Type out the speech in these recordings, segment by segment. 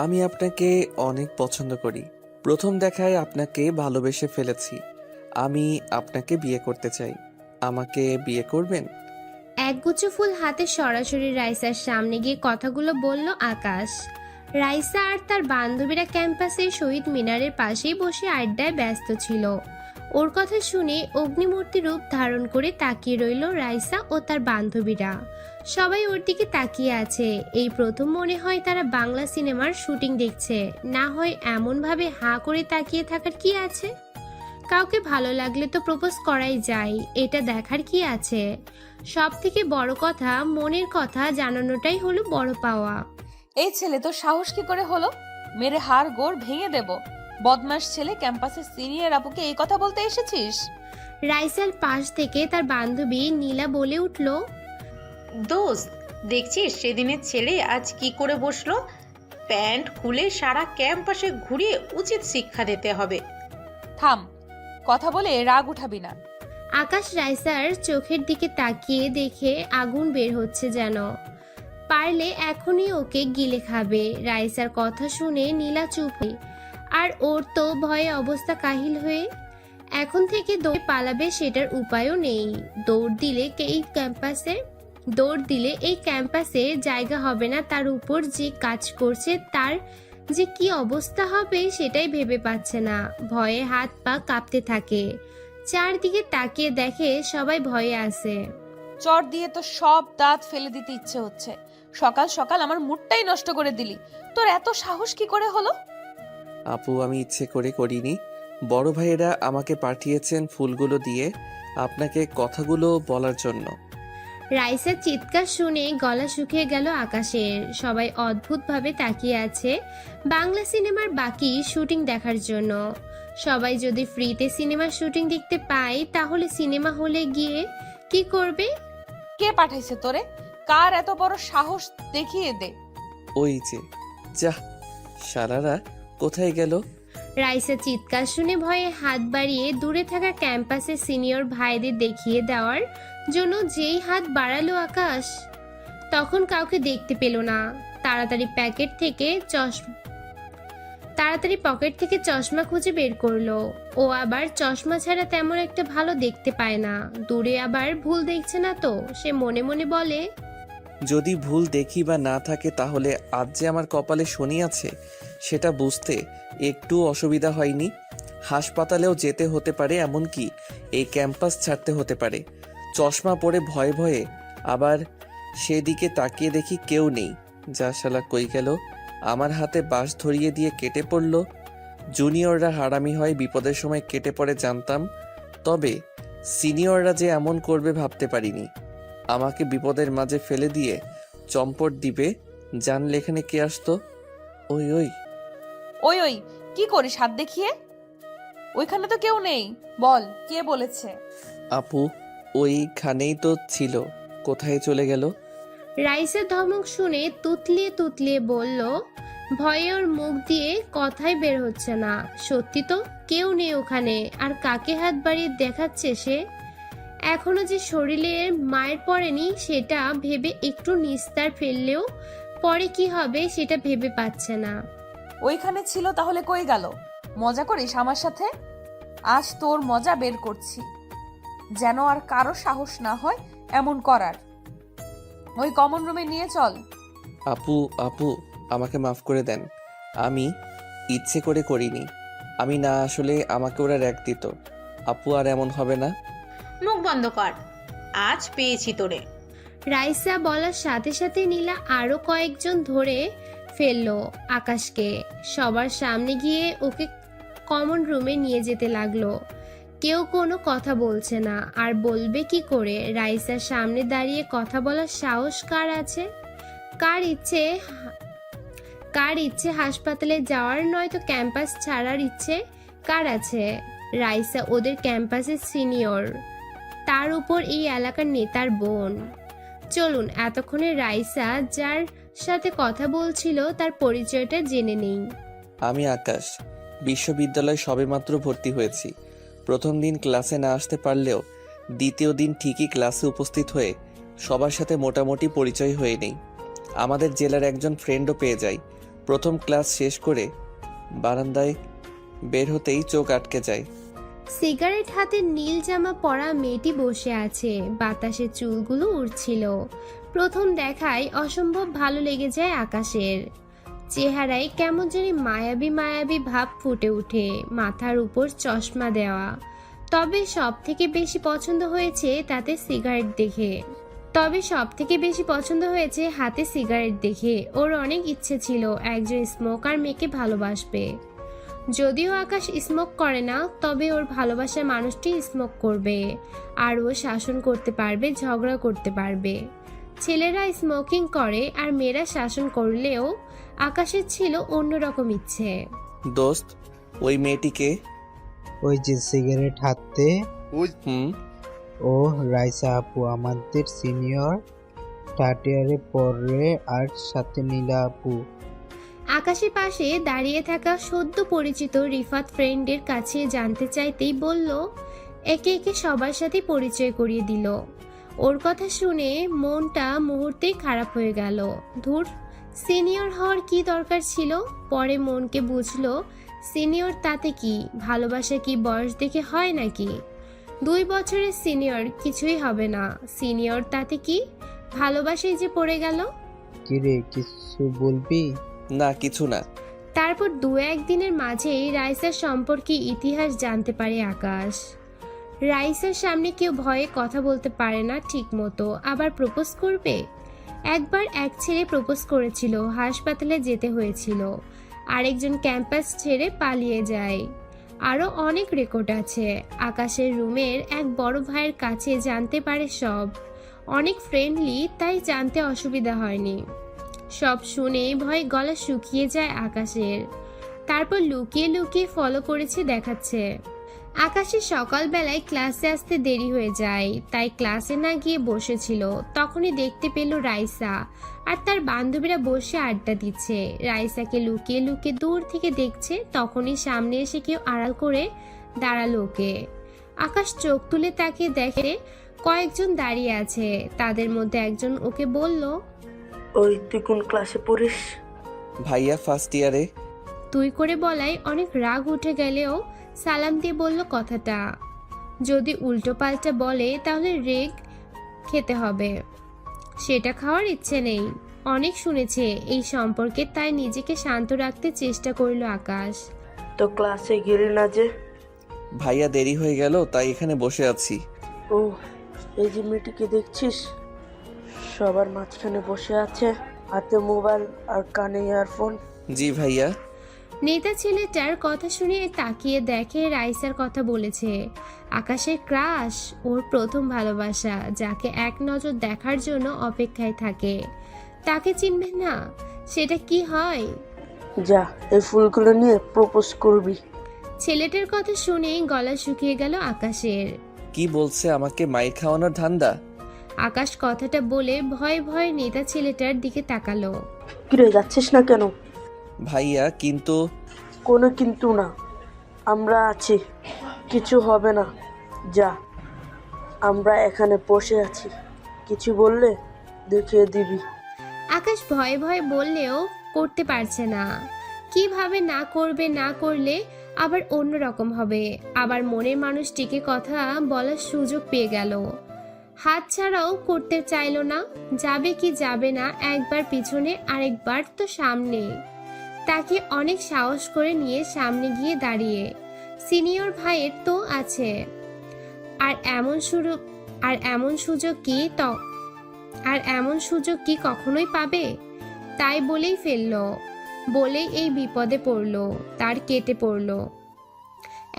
আমি আপনাকে অনেক পছন্দ করি। প্রথম দেখায় আপনাকে ভালোবেসে ফেলেছি। আমি আপনাকে বিয়ে করতে চাই। আমাকে বিয়ে করবেন? একগুচ্ছ ফুল হাতে সরাসরি রাইসার সামনে গিয়ে কথাগুলো বলল আকাশ। রাইসা আর তার বান্ধবীরা ক্যাম্পাসের শহীদ মিনারের পাশেই বসে আড্ডায় ব্যস্ত ছিল। ওর কথা শুনে অগ্নিমূর্তি রূপ ধারণ করে তাকিয়ে রইল রাইসা ও তার বান্ধবীরা। সবাই ওর দিকে তাকিয়ে আছে। এই প্রথম মনে হয় তারা বাংলা সিনেমার শুটিং দেখছে। না হয় এমনভাবে হাঁ করে তাকিয়ে থাকার কি আছে? কাউকে ভালো লাগলে তো প্রপোজ করাই যায়, এটা দেখার কি আছে? সব থেকে বড় কথা, মনের কথা জানানোটাই হলো বড় পাওয়া। এই ছেলে তো সাহস কি করে হলো? মেরে হাড় গোড় ভেঙে দেব। বদমাস ছেলে, ক্যাম্পাসের সিনিয়র আপুকে এই কথা বলতে এসেছিস? রাইসার পাশ থেকে তার বান্ধবী নীলা বলে উঠল, দোস্ত, দেখছিস সেদিনের ছেলে আজ কি করে বসলো? প্যান্ট খুলে সারা ক্যাম্পাসে ঘুরিয়ে উচিত শিক্ষা দিতে হবে। থাম, কথা বলে রাগ উঠাবি না। আকাশ রাইসার চোখের দিকে তাকিয়ে দেখে আগুন বের হচ্ছে যেন। পারলে এখনই ওকে গিলে খাবে। রাইসার কথা শুনে নীলা চুপ হয়ে, আর ওর তো ভয়ে অবস্থা কাহিল হয়ে। এখন থেকে দৌড়ে পালাবে সেটার উপায়ও নেই। দৌড় দিলে এই ক্যাম্পাসে জায়গা হবে না। তার উপর যে কাজ করছে তার যে কি অবস্থা হবে সেটাই ভেবে পাচ্ছে না। ভয়ে হাত পা কাঁপতে থাকে। চারদিকে তাকিয়ে দেখে সবাই ভয়ে আছে। চট দিয়ে তো সব দাঁত ফেলে দিতে ইচ্ছে হচ্ছে। সকাল সকাল আমার মুডটাই নষ্ট করে দিলি। তোর এত সাহস কি করে হলো? আপু, আমি ইচ্ছে করে করিনি। বড় ভাইয়েরা আমাকে পাঠিয়েছেন ফুলগুলো দিয়ে আপনাকে কথাগুলো বলার জন্য। রাইসার চিৎকার শুনে গলা শুকিয়ে গেল আকাশের। সবাই অদ্ভুতভাবে তাকিয়ে আছে বাংলা সিনেমার বাকি শুটিং দেখার জন্য। সবাই যদি ফ্রিতে সিনেমার শুটিং দেখতে পায় তাহলে সিনেমা হলে গিয়ে কি করবে? কে পাঠাইছে তোরে? কার এত বড় সাহস দেখিয়ে দে। ওই যে, যাহ, শালারা কোথায় গেল? রাইসা চিৎকার শুনে ভয়ে হাত বাড়িয়ে দূরে থাকা ক্যাম্পাসের সিনিয়র ভাইদের দেখিয়ে দেওয়ার জন্য যেই হাত বাড়ালো আকাশ, তখন কাউকে দেখতে পেল না। তাড়াতাড়ি পকেট থেকে চশমা খুঁজে বের করলো। ও আবার চশমা ছাড়া তেমন একটা ভালো দেখতে পায় না। দূরে আবার ভুল দেখছে না তো। সে মনে মনে বলে, যদি ভুল দেখি বা না থাকে তাহলে আজ যে আমার কপালে শনি আছে সেটা বুঝতে একটু অসুবিধা হয়নি। হাসপাতালেও যেতে হতে পারে, এমনকি এই ক্যাম্পাস ছাড়তে হতে পারে। চশমা পরে ভয়ে ভয়ে আবার সেদিকে তাকিয়ে দেখি কেউ নেই। যা শালা, কই গেল? আমার হাতে বাঁশ ধরিয়ে দিয়ে কেটে পড়ল। জুনিয়ররা হারামি হয়, বিপদের সময় কেটে পড়ে জানতাম, তবে সিনিয়ররা যে এমন করবে ভাবতে পারিনি। আমাকে বিপদের মাঝে ফেলে দিয়ে চম্পট দিবে জানলে এখানে কে আসতো? ওই ওই ওই ওই কি করিস হাত দেখিয়ে? ওইখানে তো কেউ নেই। বল, কে বলেছে? আপু, ওইখানেই তো ছিল, কোথায় চলে গেল? রাইসের ধমক শুনে তুতলিয়ে তুতলিয়ে বলল, ভয়ে ওর মুখ দিয়ে কথাই বের হচ্ছে না। সত্যি তো কেউ নেই ওখানে। আর কাকে হাত বাড়িয়ে দেখাচ্ছে সে? এখনো যে শরীরে মায়ের পড়েনি সেটা ভেবে একটু নিস্তার ফেললেও পরে কি হবে সেটা ভেবে পাচ্ছে না। ওইখানে ছিল তাহলে কই গেল? মজা করিস আমার সাথে? আজ তোর মজা বের করছি, যেন আর কারো সাহস না হয় এমন করার। ওই কমন রুমে নিয়ে চল। আপু আপু, আমাকে মাফ করে দেন। আমি ইচ্ছে করে করিনি। আমি না আসলে আমাকে ওরা র্যাক দিত। আপু, আর এমন হবে না। মুখ বন্ধ কর, আজ পেয়েছি তোরে। রাইসা বলার সাথে সাথে নীলা আরো কয়েকজন ধরে ফেললো আকাশকে। সবার সামনে গিয়ে ওকে কমন রুমে নিয়ে যেতে লাগলো। কেউ কোনো কথা বলছে না, আর বলবে কি করে? রাইসার সামনে দাঁড়িয়ে কথা বলার সাহস কার আছে? কার ইচ্ছে হাসপাতালে যাওয়ার, নয়তো ক্যাম্পাস ছাড়ার ইচ্ছে কার আছে? রাইসা ওদের ক্যাম্পাসের সিনিয়র, তার উপর এই এলাকার নেতার বোন। চলুন এতক্ষণে রাইসা যার সাথে কথা বলছিল তার পরিচয়টা জেনে নেই। আমি আকাশ, বিশ্ববিদ্যালয়ে সবেমাত্র ভর্তি হয়েছি। প্রথম দিন ক্লাসে না আসতে পারলেও দ্বিতীয় দিন ঠিকই ক্লাসে উপস্থিত হয়ে সবার সাথে মোটামুটি পরিচয় হয়ে নেই। আমাদের জেলার একজন ফ্রেন্ডও পেয়ে যাই। প্রথম ক্লাস শেষ করে বারান্দায় বের হতেই চোখ আটকে যায়। সিগারেট হাতে নীল জামা পরা মেয়েটি বসে আছে, বাতাসে চুলগুলো উড়ছিল। প্রথম দেখায় অসম্ভব ভালো লেগে যায় আকাশের। চেহারায় কেমন জানি মায়াবী মায়াবী ভাব ফুটে ওঠে, মাথার উপর চশমা দেওয়া। তবে সব থেকে বেশি পছন্দ হয়েছে হাতে সিগারেট দেখে। ওর অনেক ইচ্ছে ছিল একজন স্মোকার মেয়েকে ভালোবাসবে। যদিও আকাশ স্মোক করে না, তবে ওর ভালোবাসার মানুষটি স্মোক করবে, আর ও শাসন করতে পারবে, ঝগড়া করতে পারবে। ছেলেরা স্মোকিং করে আর মেয়েরা শাসন করলেও আকাশের ছিল অন্যরকম ইচ্ছে। দোস্ত, ওই মেয়েটিকে? ওই যে সিগারেট হাতে, হুম। ও রাইসা আপু, আমাদের সিনিয়র, থার্ড ইয়ারে পড়ে, আর সাথে নীলা আপু। আকাশের পাশে দাঁড়িয়ে থাকা সদ্য পরিচিত রিফাত ফ্রেন্ডের কাছে জানতে চাইতেই বলল, একে একে সবার সাথে পরিচয় করিয়ে দিল। ওর কথা শুনে মনটা মুহূর্তেই খারাপ হয়ে গেল। ধুর, সিনিয়র হওয়ার কি দরকার ছিল? পরে মনকে বুঝলো, সিনিয়র তাতে কি, ভালোবাসা কি বয়স দেখে হয় নাকি? 2 বছরের সিনিয়র কিছুই হবে না, সিনিয়র তাতে কি, ভালোবাসাই যে পড়ে গেল। কিরে, কিছু বলবি? না, কিছু না। তারপর 2-1 দিনের মাঝেই রাইসার সম্পর্কে ইতিহাস জানতে পারে আকাশ। রাইসার সামনে কেউ ভয়ে কথা বলতে পারে না ঠিক মতো, আবার প্রপোজ করবে। একবার এক ছেলে প্রপোজ করেছিল, হাসপাতালে যেতে হয়েছিল। আরেকজন ক্যাম্পাস ছেড়ে পালিয়ে যায়। আরও অনেক রেকর্ড আছে। আকাশের রুমের এক বড় ভাইয়ের কাছে জানতে পারে সব। অনেক ফ্রেন্ডলি, তাই জানতে অসুবিধা হয়নি। সব শুনে ভয় গলা শুকিয়ে যায় আকাশের। তারপর লুকিয়ে লুকিয়ে ফলো করেছে দেখাচ্ছে। আকাশের সকালবেলায় ক্লাসে আসতে দেরি হয়ে যায়, তাই ক্লাসে না গিয়ে বসেছিল। তখনই দেখতে পেল রাইসা আর তার বান্ধবীরা বসে আড্ডা দিচ্ছে। রাইসাকে লুকিয়ে লুকিয়ে দূর থেকে দেখছে, তখনই সামনে এসে কেউ আড়াল করে দাঁড়ালো ওকে। আকাশ চোখ তুলে তাকিয়ে দেখে কয়েকজন দাঁড়িয়ে আছে। তাদের মধ্যে একজন ওকে বলল, ওই তুই কোন ক্লাসে পড়িস? ভাইয়া ফার্স্ট ইয়ারে। তুই করে বলায় অনেক রাগ উঠে গেলেও সালাম দিয়ে বলল কথাটা। যদি উল্টো পাল্টা বলে তাহলে রেগ খেতে হবে, সেটা খাওয়ার ইচ্ছে নেই। অনেক শুনেছে এই সম্পর্কে, তাই নিজেকে শান্ত রাখতে চেষ্টা করলো আকাশ। তো ক্লাসে গেলি না যে? ভাইয়া দেরি হয়ে গেল, তাই এখানে বসে আছি। ও, এই যে মেয়েটিকে দেখছিস, সবার মাঝখানে বসে আছে, হাতে মোবাইল আর কানে ইয়ারফোন। জি ভাইয়া। নেতা ছেলেটার কথা শুনে তাকিয়ে দেখে রাইসার কথা বলেছে। আকাশের ক্রাশ, ওর প্রথম ভালোবাসা, যাকে এক নজর দেখার জন্য অপেক্ষায় থাকে। তাকে চিনবে না, সেটা কি হয়? যা, এই ফুলগুলো নিয়ে প্রপোজ করবি। ছেলেটার কথা শুনেই গলা শুকিয়ে গেল আকাশের। কি বলছে, আমাকে মাইর খাওয়ানোর ধান্দা? আকাশ কথাটা বলে ভয়ে ভয়ে নেতা ছেলেটার দিকে তাকালো। কিরে, যাচ্ছিস না কেন? ভাইয়া কিন্তু। কোনো কিন্তু না, আমরা আছি, কিছু হবে না। যা, আমরা এখানে বসে আছি, কিছু বললে দেখিয়ে দিবি। আকাশ ভয়ে ভয়ে বললেও করতে পারছে না। কিভাবে না করবে, না করলে আবার অন্যরকম হবে। আবার মনের মানুষটিকে কথা বলার সুযোগ পেয়ে গেল। হাত ছাড়াও করতে চাইলো না। যাবে কি যাবে না, একবার পিছনে আরেকবার তো সামনে। তাকে অনেক সাহস করে নিয়ে সামনে গিয়ে দাঁড়িয়ে। সিনিয়র ভাইয়ের তো আছে, আর এমন সুযোগ কি কখনোই পাবে? তাই বলেই ফেললো, বলেই এই বিপদে পড়লো, তার কেটে পড়লো।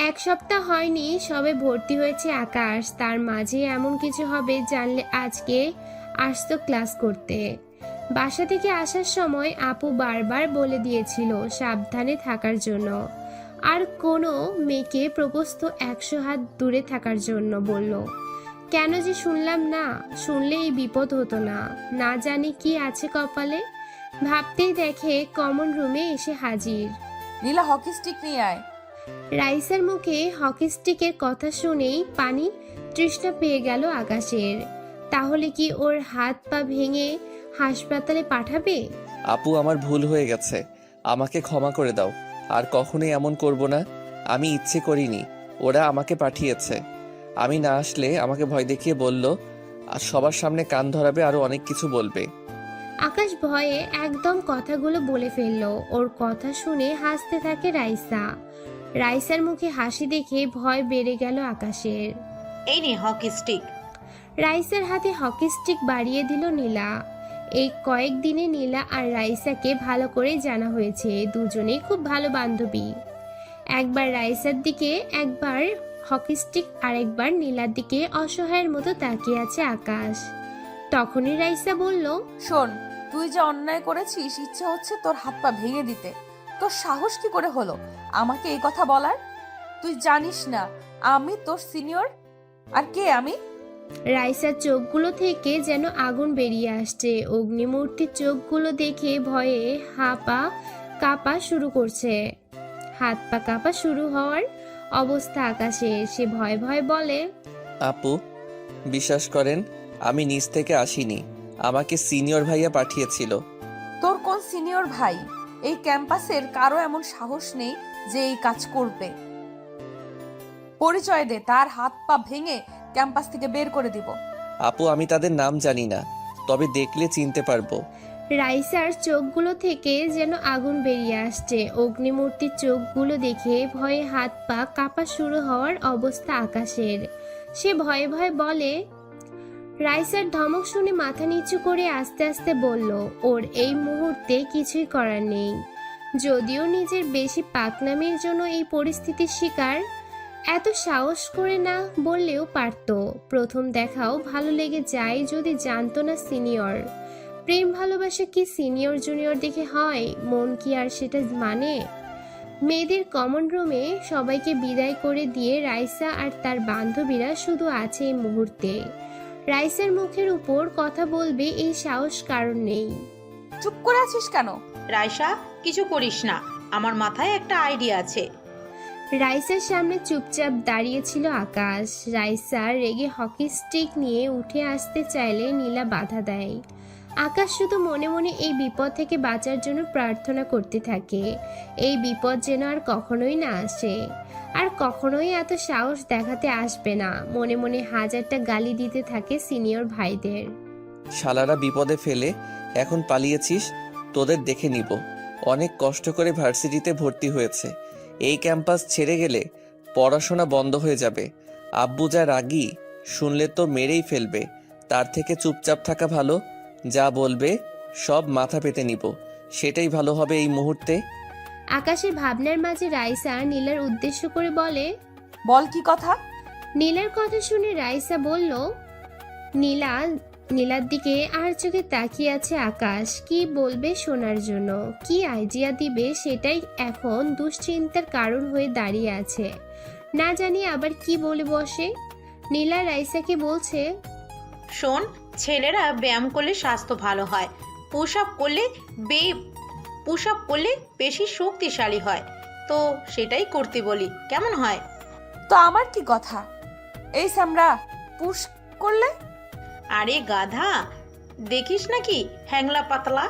1 সপ্তাহ হয়নি সবে ভর্তি হয়েছে আকাশ, তার মাঝে এমন কিছু হবে জানলে আজকে আসতো ক্লাস করতে। বাসা থেকে আসার সময় আপু বারবার বলে দিয়েছিল সাবধানে থাকার জন্য, আর কোনো মেয়েকে প্রপোজ তো 100 হাত দূরে থাকার জন্য বলল। কেন যে শুনলাম না, শুনলে এই বিপদ হতো না। না জানি কি আছে কপালে। ভাবতেই দেখে কমন রুমে এসে হাজির। নীলা, হকি স্টিক নিয়ে আয়। রাইসার মুখে হকি স্টিকের কথা শুনেই পানি তৃষ্ণা পেয়ে গেল আকাশের। তাহলে কি ওর হাত পা ভেঙে হাসপাতালে পাঠাবে? আপু, আমার ভুল হয়ে গেছে, আমাকে ক্ষমা করে দাও, আর কখনোই এমন করব না। আমি ইচ্ছে করিনি, ওরা আমাকে পাঠিয়েছে। আমি না আসলে আমাকে ভয় দেখিয়ে বলল আর সবার সামনে কান ধরাবে, আরো অনেক কিছু বলবে। আকাশ ভয়ে একদম কথাগুলো বলে ফেললো। ওর কথা শুনে হাসতে থাকে রাইসা। রাইসার মুখে হাসি দেখে ভয় বেড়ে গেল আকাশের। এই নে হকি স্টিক। রাইসার হাতে হকি স্টিক বাড়িয়ে দিল নীলা। এই কয়েকদিনে নীলা আর রাইসাকে ভালো করে জানা হয়েছে, দুজনেই খুব ভালো বান্ধবী। একবার রাইসার দিকে, একবার হকি স্টিক, আর একবার নীলার দিকে অসহায়ের মতো তাকিয়ে আছে আকাশ। তখনই রাইসা বলল, শোন, তুই যে অন্যায় করেছিস, ইচ্ছে হচ্ছে তোর হাত পা ভেঙে দিতে। তোর সাহস কি করে হলো আমাকে এই কথা বলার? তুই জানিস না আমি তোর সিনিয়র? আর কে আমি? রাইসার চোখগুলো থেকে যেন আগুন বেরিয়ে আসছে। অগ্নিমূর্তির চোখগুলো দেখে ভয়ে কাঁপা শুরু করছে। হাত পা কাঁপা শুরু হওয়ার অবস্থা আকাশে। সে ভয়ে ভয়ে বলে, আপু, বিশ্বাস করেন আমি নিজ থেকে আসিনি, আমাকে সিনিয়র ভাইয়া পাঠিয়েছিল। তোর কোন সিনিয়র ভাই? এই ক্যাম্পাসের কারো এমন সাহস নেই যে এই কাজ করবে। পরিচয় দে, তার হাত পা ভেঙে ক্যাম্পাস থেকে বের করে দিব। আপু, আমি তাদের নাম জানি না, তবে দেখলে চিনতে পারবো। রাইসার চোখগুলো থেকে যেন আগুন বেরিয়ে আসছে। অগ্নিমূর্তির চোখগুলো দেখে ভয়ে হাত পা কাঁপা শুরু হওয়ার অবস্থা আকাশের। সে ভয়ে ভয়ে বলে, রাইসার ধমক শুনে মাথা নিচু করে আস্তে আস্তে বলল, ওর এই মুহূর্তে কিছুই করার নেই। যদিও নিজের বেশি পাকনামির জন্য এই পরিস্থিতির শিকার, এত সাহস করে না বললেও পারতো। প্রথম দেখাও ভালো লেগে যায় যদি জানতো না সিনিয়র। প্রেম ভালোবাসা কি সিনিয়র জুনিয়র দেখে হয়? মন কি আর সেটা মানে? মেয়েদের কমন রুমে সবাইকে বিদায় করে দিয়ে রাইসা আর তার বান্ধবীরা শুধু আছে এই মুহূর্তে। রাইসার মুখের উপর কথা বলবে এই সাহস কারণ নেই। চুপ করে আছিস কেন? রাইসা, কিছু করিস না, আমার মাথায় একটা আইডিয়া আছে। রাইসার সামনে চুপচাপ দাঁড়িয়েছিল আকাশ। রাইসা রেগে হকি স্টিক নিয়ে উঠে আসতে চাইলে নীলা বাধা দেয়। আকাশ শুধু মনে মনে এই বিপদ থেকে বাঁচার জন্য প্রার্থনা করতে থাকে, এই বিপদ যেন আর কখনোই না আসে, আর কখনোই এত সাহস দেখাতে আসবে না। মনে মনে হাজারটা গালি দিতে থাকে সিনিয়র ভাইদের। শালারা বিপদে ফেলে এখন পালিয়েছিস, তোদের দেখে নিব। অনেক কষ্ট করে ভার্সিটিতে ভর্তি হয়েছে, এই ক্যাম্পাস ছেড়ে গেলে পড়াশোনা বন্ধ হয়ে যাবে। আব্বু যা রাগী, শুনলে তো মেরেই ফেলবে। তার থেকে চুপচাপ থাকা ভালো। যা বলবে সব মাথা পেতে নিব, সেটাই ভালো হবে এই মুহূর্তে। আকাশের ভাবনার মাঝে রাইসা নীলার উদ্দেশ্য করে বলে, বল কি কথা? নীলার কথা শুনে রাইসা বলল, নীলার দিকে আর চোখে তাকিয়ে আছে আকাশ। কি বলবে শোনার জন্য, কি আইডিয়া দিবে সেটাই এখন দুশ্চিন্তার কারণ হয়ে দাঁড়িয়ে আছে। না জানি আবার কি বলে বসে। নীলা রাইসাকে বলছে, শোন, ছেলেরা ব্যায়াম করলে স্বাস্থ্য ভালো হয়, পুশ আপ করলে বেশি শক্তিশালী হয়, তো সেটাই করতে বলি, কেমন হয়? তো আমার কি কথা? এই সামরা পুশ করলে? আরে গাধা, দেখিস নাকি হ্যাংলা পাতলা,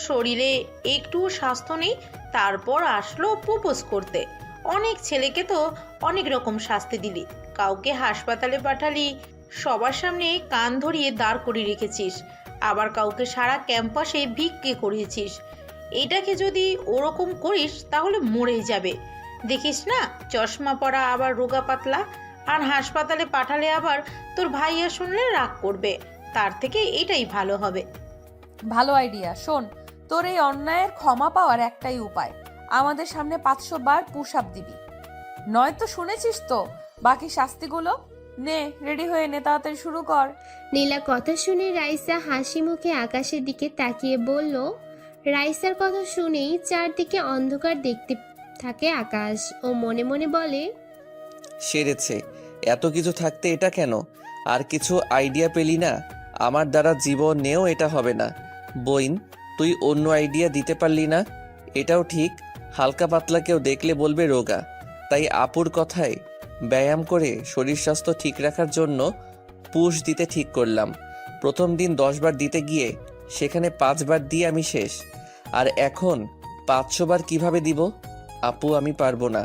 শরীরে একটুও স্বাস্থ্য নেই, তারপর আসলো প্রপোজ করতে। অনেক ছেলেকে তো অনেক রকম শাস্তি দিলি, কাউকে হাসপাতালে পাঠালি, সবার সামনে কান ধরিয়ে দাঁড় করিয়ে রেখেছিস, আবার কাউকে সারা ক্যাম্পাসে ভিক্ষে করিয়েছিস। এটাকে যদি ওরকম করিস তাহলে মরেই যাবে। দেখিস না, চশমা পরা, আবার রোগা পাতলা, আর হাসপাতালে পাঠালে আবার তোর ভাইয়া শুনলে রাগ করবে। তার থেকে এটাই ভালো হবে। ভালো আইডিয়া। শোন, তোর এই অন্যায়ের ক্ষমা পাওয়ার একটাই উপায়, আমাদের সামনে 500 বার পুশ আপ দিবি। নয়তো শুনেছিস তো বাকি শাস্তিগুলো। নে, রেডি হয়ে নে, তাড়াতাড়ি শুরু কর। নীলা কথা শুনে রাইসা হাসি মুখে আকাশের দিকে তাকিয়ে বলল। রাইসার কথা শুনেই চারদিকে অন্ধকার দেখতে থাকে আকাশ। ও মনে মনে বলে, সেরেছে, এত কিছু থাকতে এটা কেন? আর কিছু আইডিয়া পেলি না? আমার দ্বারা জীবনেও এটা হবে না। বইন, তুই অন্য আইডিয়া দিতে পারলি না? এটাও ঠিক, হালকা পাতলা কেউ দেখলে বলবে রোগা। তাই আপুর কথায় ব্যায়াম করে শরীর স্বাস্থ্য ঠিক রাখার জন্য পুশ দিতে ঠিক করলাম। প্রথম দিন 10 বার দিতে গিয়ে সেখানে 5 বার দিয়ে আমি শেষ। আর এখন 500 বার কিভাবে দিব? আপু আমি পারবো না।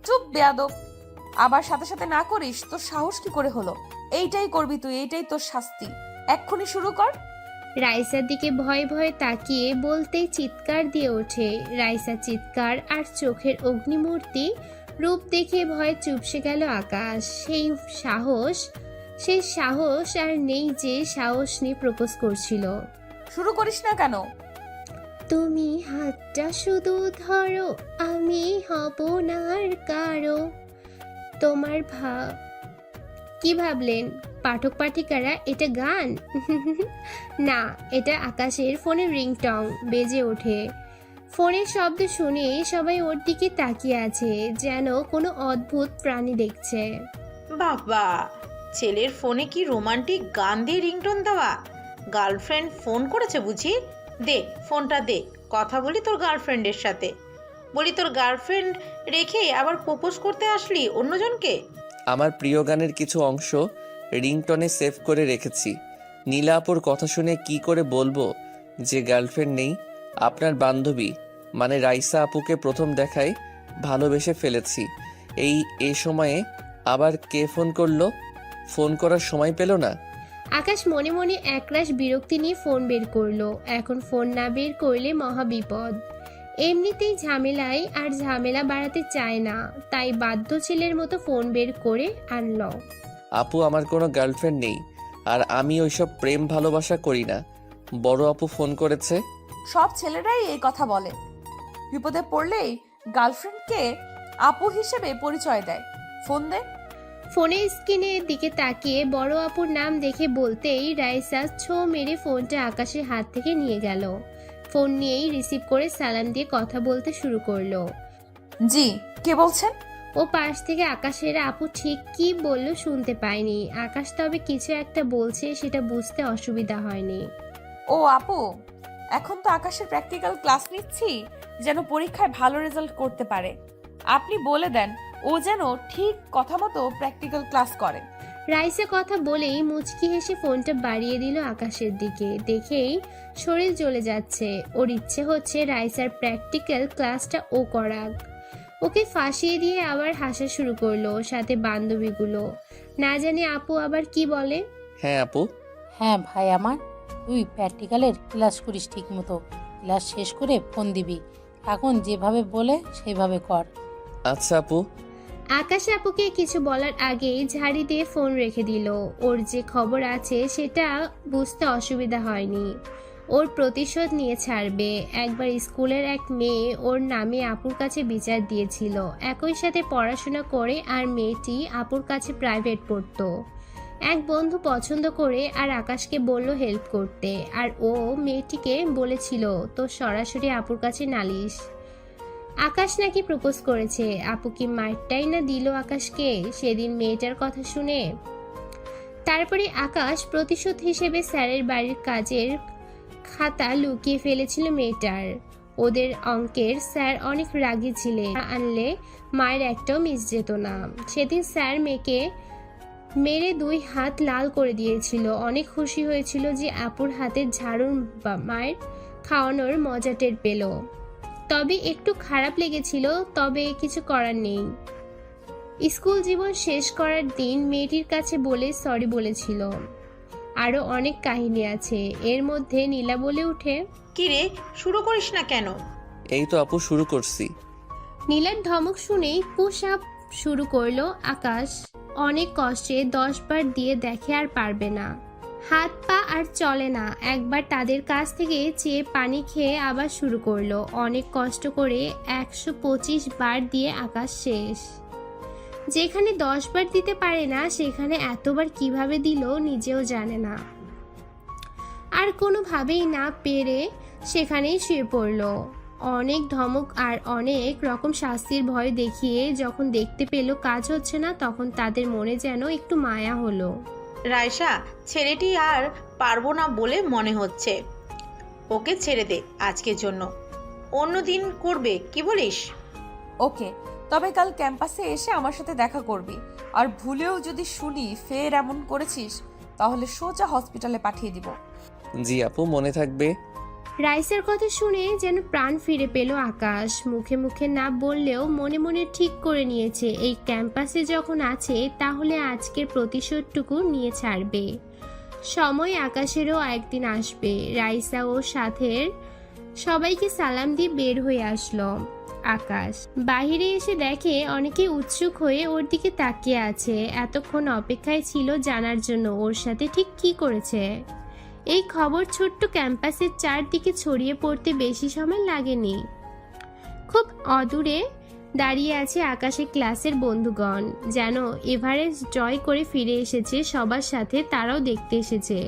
চুপ বেয়াদব, আবার সাথে সাথে না করিস তোর সাহস কি করে হলো? এইটাই করবি তুই, এইটাই তোর শাস্তি। এক্ষুনি শুরু কর। রাইসার দিকে ভয়ে ভয়ে তাকিয়ে বলতেই চিৎকার দিয়ে ওঠে। রাইসার চিৎকার আর চোখের অগ্নিমূর্তি রূপ দেখে ভয়ে চুপসে গেল আকাশ। সেই সাহস আর নেই যে সাহস নিয়ে প্রপোজ করছিল। শুরু করিস না কেন? তুমি হাতটা শুধু ধরো, আমি হব না আর কারো। তোমার কি ভাবলেন পাঠক পাঠিকারা এটা গান? না, এটা আকাশের ফোনের রিংটং বেজে ওঠে। ফোনের শব্দ শুনে সবাই ওর দিকে তাকিয়ে আছে, যেন কোনো অদ্ভুত প্রাণী দেখছে। বাবা, ছেলের ফোনে কি রোমান্টিক গান দিয়ে রিংটোন দেওয়া? গার্লফ্রেন্ড ফোন করেছে বুঝি? দে ফোনটা দে, কথা বলি তোর গার্লফ্রেন্ডের সাথে। বলি তোর গার্লফ্রেন্ড রেখে আবার প্রপোজ করতে আসলি অন্যজনকে? আমার প্রিয় গানের কিছু অংশ রিংটনে সেভ করে রেখেছি। নীলা আপুর কথা শুনে কি করে বলবো যে গার্লফ্রেন্ড নেই? আপনার বান্ধবী মানে রাইসা আপুকে প্রথম দেখায় ভালোবেসে ফেলেছি। এ সময়ে আবার কে ফোন করলো? ফোন করার সময় পেল না। আকাশ মনে মনে একরাশ বিরক্তি নিয়ে ফোন বের করলো। এখন ফোন না বের করলে মহা বিপদ। এমনিতেই ঝামেলা বাড়াতে চায় না, তাই বাধ্য ছেলের মতো ফোন বের করে আনলো। আপু আমার কোনো গার্লফ্রেন্ড নেই, আর আমি ওইসব প্রেম ভালোবাসা করি না। বড় আপু ফোন করেছে। সব ছেলেরাই এই কথা বলে, বিপদে পড়লেই গার্লফ্রেন্ডকে আপু হিসেবে পরিচয় দেয়। ফোন দে। ফোনের স্ক্রিনের দিকে তাকিয়ে বড় আপুর নাম দেখে বলতেই রাইসা ছো মেরে ফোনটা আকাশের হাত থেকে নিয়ে গেল। ফোন নিয়েই রিসিভ করে সালাম দিয়ে কথা বলতে শুরু করলো। জি, কে বলছেন? ও পাশ থেকে আকাশের আপু ঠিক কি বলল শুনতে পায়নি। আকাশ তবে কিছু একটা বলছে, সেটা বুঝতে অসুবিধা হয়নি। ও আপু, এখন তো আকাশের প্র্যাকটিক্যাল ক্লাস নিচ্ছি, যেন পরীক্ষায় ভালো রেজাল্ট করতে পারে। আপনি বলে দেন ও যেন ঠিক কথা মতো প্র্যাকটিক্যাল ক্লাস করে। রাইসা কথা বলেই মুচকি হেসে ফোনটা বাড়িয়ে দিল আকাশের দিকে। দেখেই শরীর জ্বলে যাচ্ছে। ওর ইচ্ছে হচ্ছে রাইসার প্র্যাকটিক্যাল ক্লাসটা ও করাক। ওকে ফাঁসিয়ে দিয়ে আবার হাসা শুরু করলো, সাথে বান্ধবীগুলো। না জানি আপু আবার কি বলে। হ্যাঁ আপু। হ্যাঁ ভাই আমার, তুই প্র্যাকটিক্যালের ক্লাস করিস ঠিক মতো। ক্লাস শেষ করে ফোন দিবি। এখন যেভাবে বলে সেভাবে কর। আচ্ছা আপু। আকাশ আপুকে কিছু বলার আগেই ঝাড়ি দিয়ে ফোন রেখে দিল। ওর যে খবর আছে সেটা বুঝতে অসুবিধা হয়নি। ওর প্রতিশোধ নিয়ে ছাড়বে। একবার স্কুলের এক মেয়ে ওর নামে আপুর কাছে বিচার দিয়েছিল। একই সাথে পড়াশোনা করে, আর মেয়েটি আপুর কাছে প্রাইভেট পড়তো। এক বন্ধু পছন্দ করে আর আকাশকে বলল হেল্প করতে, আর ও মেয়েটিকে বলেছিল তো সরাসরি আপুর কাছে নালিশ। আকাশ নাকি প্রপোজ করেছে। আপু কি মারটাই না দিল আকাশকে সেদিন মেয়েটার কথা শুনে। তারপরে আকাশ প্রতিশোধ হিসেবে স্যারের বাড়ির কাজের খাতা লুকিয়ে ফেলেছিল মেয়েটার। ওদের অঙ্কের স্যার অনেক রাগী ছিলেন, আনলে মায়ের একটাও মিস যেত না। সেদিন স্যার মেয়েকে মেরে 2 হাত লাল করে দিয়েছিল। অনেক খুশি হয়েছিল যে আপুর হাতের ঝাড়ুর মায়ের খাওয়ানোর মজা টের পেল। তবে একটু খারাপ লেগেছিল, তবে কিছু করার নেই। স্কুল জীবন শেষ করার দিন মেয়েটির কাছে বলে সরি বলেছিল। আরো অনেক কাহিনী আছে। এর মধ্যে নীলা বলে উঠে, কিরে শুরু করিস না কেন? এই তো আপু শুরু করছি। নীলার ধমক শুনেই পুশ আপ শুরু করলো আকাশ। অনেক কষ্টে 10 বার দিয়ে দেখে আর পারবে না। হাত পা আর চলে না। একবার তাদের কাছ থেকে চেয়ে পানি খেয়ে আবার শুরু করলো। অনেক কষ্ট করে 125 বার দিয়ে আকাশ শেষ। যেখানে 10 বার দিতে পারে না সেখানে এতবার কিভাবে দিল নিজেও জানে না। আর কোনোভাবেই না পেরে সেখানেই শুয়ে পড়লো। অনেক ধমক আর অনেক রকম শাস্তির ভয় দেখিয়ে যখন দেখতে পেল কাজ হচ্ছে না, তখন তাদের মনে যেন একটু মায়া হলো। রাইসা, ছেলেটি আর পারবো না বলে মনে হচ্ছে। ওকে ছেড়ে দে আজকের জন্য, অন্য দিন করবে, কি বলিস? ওকে, তবে কাল ক্যাম্পাসে এসে আমার সাথে দেখা করবি। আর ভুলেও যদি শুনি ফের এমন করেছিস, তাহলে সোজা হসপিটালে পাঠিয়ে দিব। জি আপু, মনে থাকবে। রাইসার কথা শুনে যেন প্রাণ ফিরে পেল আকাশ। মুখে মুখে না বললেও মনে মনে ঠিক করে নিয়েছে এই ক্যাম্পাসে যখন আছে তাহলে আজকের প্রতিশোধটুকু নিয়ে ছাড়বে। সময় আকাশেরও একদিন আসবে। রাইসা ও সাথের সবাইকে সালাম দিয়ে বের হয়ে আসলো আকাশ। বাহিরে এসে দেখে অনেকে উৎসুক হয়ে ওর দিকে তাকিয়ে আছে। এতক্ষণ অপেক্ষায় ছিল জানার জন্য ওর সাথে ঠিক কি করেছে। এই খবর ছোট্ট ক্যাম্পাসের চারদিকে ছড়িয়ে পড়তে বেশি সময় লাগেনি। খুব অদূরে দাঁড়িয়ে আছে আকাশের ক্লাসের বন্ধুগণ, যেন এভারেস্ট জয় করে ফিরে এসেছে সবার সাথে। তারাও দেখতে এসেছে,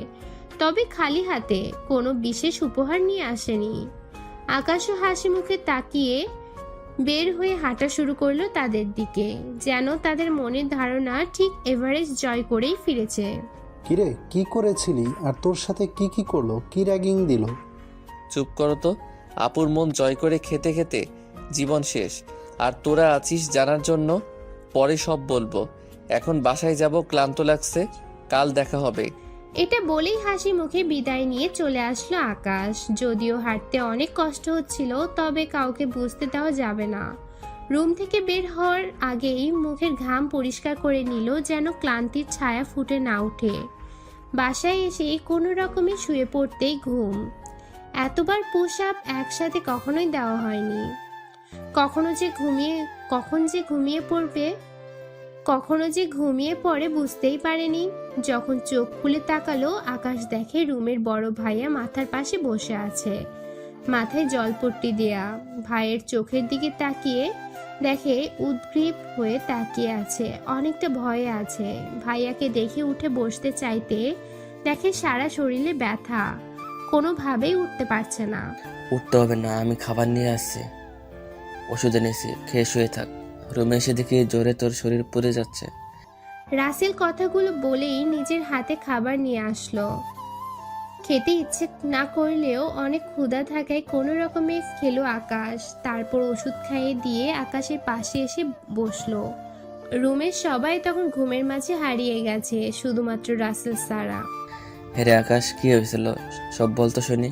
তবে খালি হাতে, কোনো বিশেষ উপহার নিয়ে আসেনি। আকাশও হাসি মুখে তাকিয়ে বের হয়ে হাঁটা শুরু করলো তাদের দিকে, যেন তাদের মনের ধারণা ঠিক এভারেস্ট জয় করেই ফিরেছে। কিরে, কি করেছিলি আর তোর সাথে কি কি করলো? কি র্যাগিং দিল? চুপ করো তো। আপুর মন জয় করে খেতে খেতে জীবন শেষ, আর তোরা আছিস জানার জন্য। পরে সব বলবো, এখন বাসায় যাব, ক্লান্ত লাগছে, কাল দেখা হবে। এটা বলেই হাসি মুখে বিদায় নিয়ে চলে আসলো আকাশ। যদিও হাঁটতে অনেক কষ্ট হচ্ছিল, তবে কাউকে বুঝতে দেওয়া যাবে না। রুম থেকে বের হওয়ার আগেই মুখের ঘাম পরিষ্কার করে নিল, যেন ক্লান্তির ছায়া ফুটে না ওঠে। বাসায় এসে কোনো রকমে শুয়ে পড়তেই ঘুম। এতবার পুশ আপ একসাথে কখনোই দেওয়া হয়নি। কখনো যে ঘুমিয়ে পড়ে বুঝতেই পারেনি। যখন চোখ খুলে তাকালো, আকাশ দেখে রুমের বড় ভাইয়া মাথার পাশে বসে আছে, মাথায় জলপট্টি দেয়া। ভাইয়ের চোখের দিকে তাকিয়ে দেখে উদ্গ্রীব হয়ে তাকিয়ে আছে, অনেকটা ভয়ে আছে। ভাইয়াকে দেখে উঠে বসতে চাইতে দেখে সারা শরীরে ব্যথা, কোনোভাবেই উঠতে পারছে না। উঠতে হবে না, আমি খাবার নিয়ে আসছি, ওষুধ এনেছি, খেয়ে শুয়ে থাক। রুমে এসে দেখি জোরে তোর শরীর পুড়ে যাচ্ছে। রাসেল কথাগুলো বলেই নিজের হাতে খাবার নিয়ে আসলো। খেতে ইচ্ছে না করলেও অনেক ক্ষুধা থাকায় কোনো রকমে খেলো আকাশ। তারপর ওষুধ খাইয়ে দিয়ে আকাশের পাশে এসে বসলো। রুমের সবাই তখন ঘুমের মাঝে হারিয়ে গেছে, শুধুমাত্র রাসেল ছাড়া। হ্যাঁ রে আকাশ, কি হয়েছিল সব বলতো শুনি।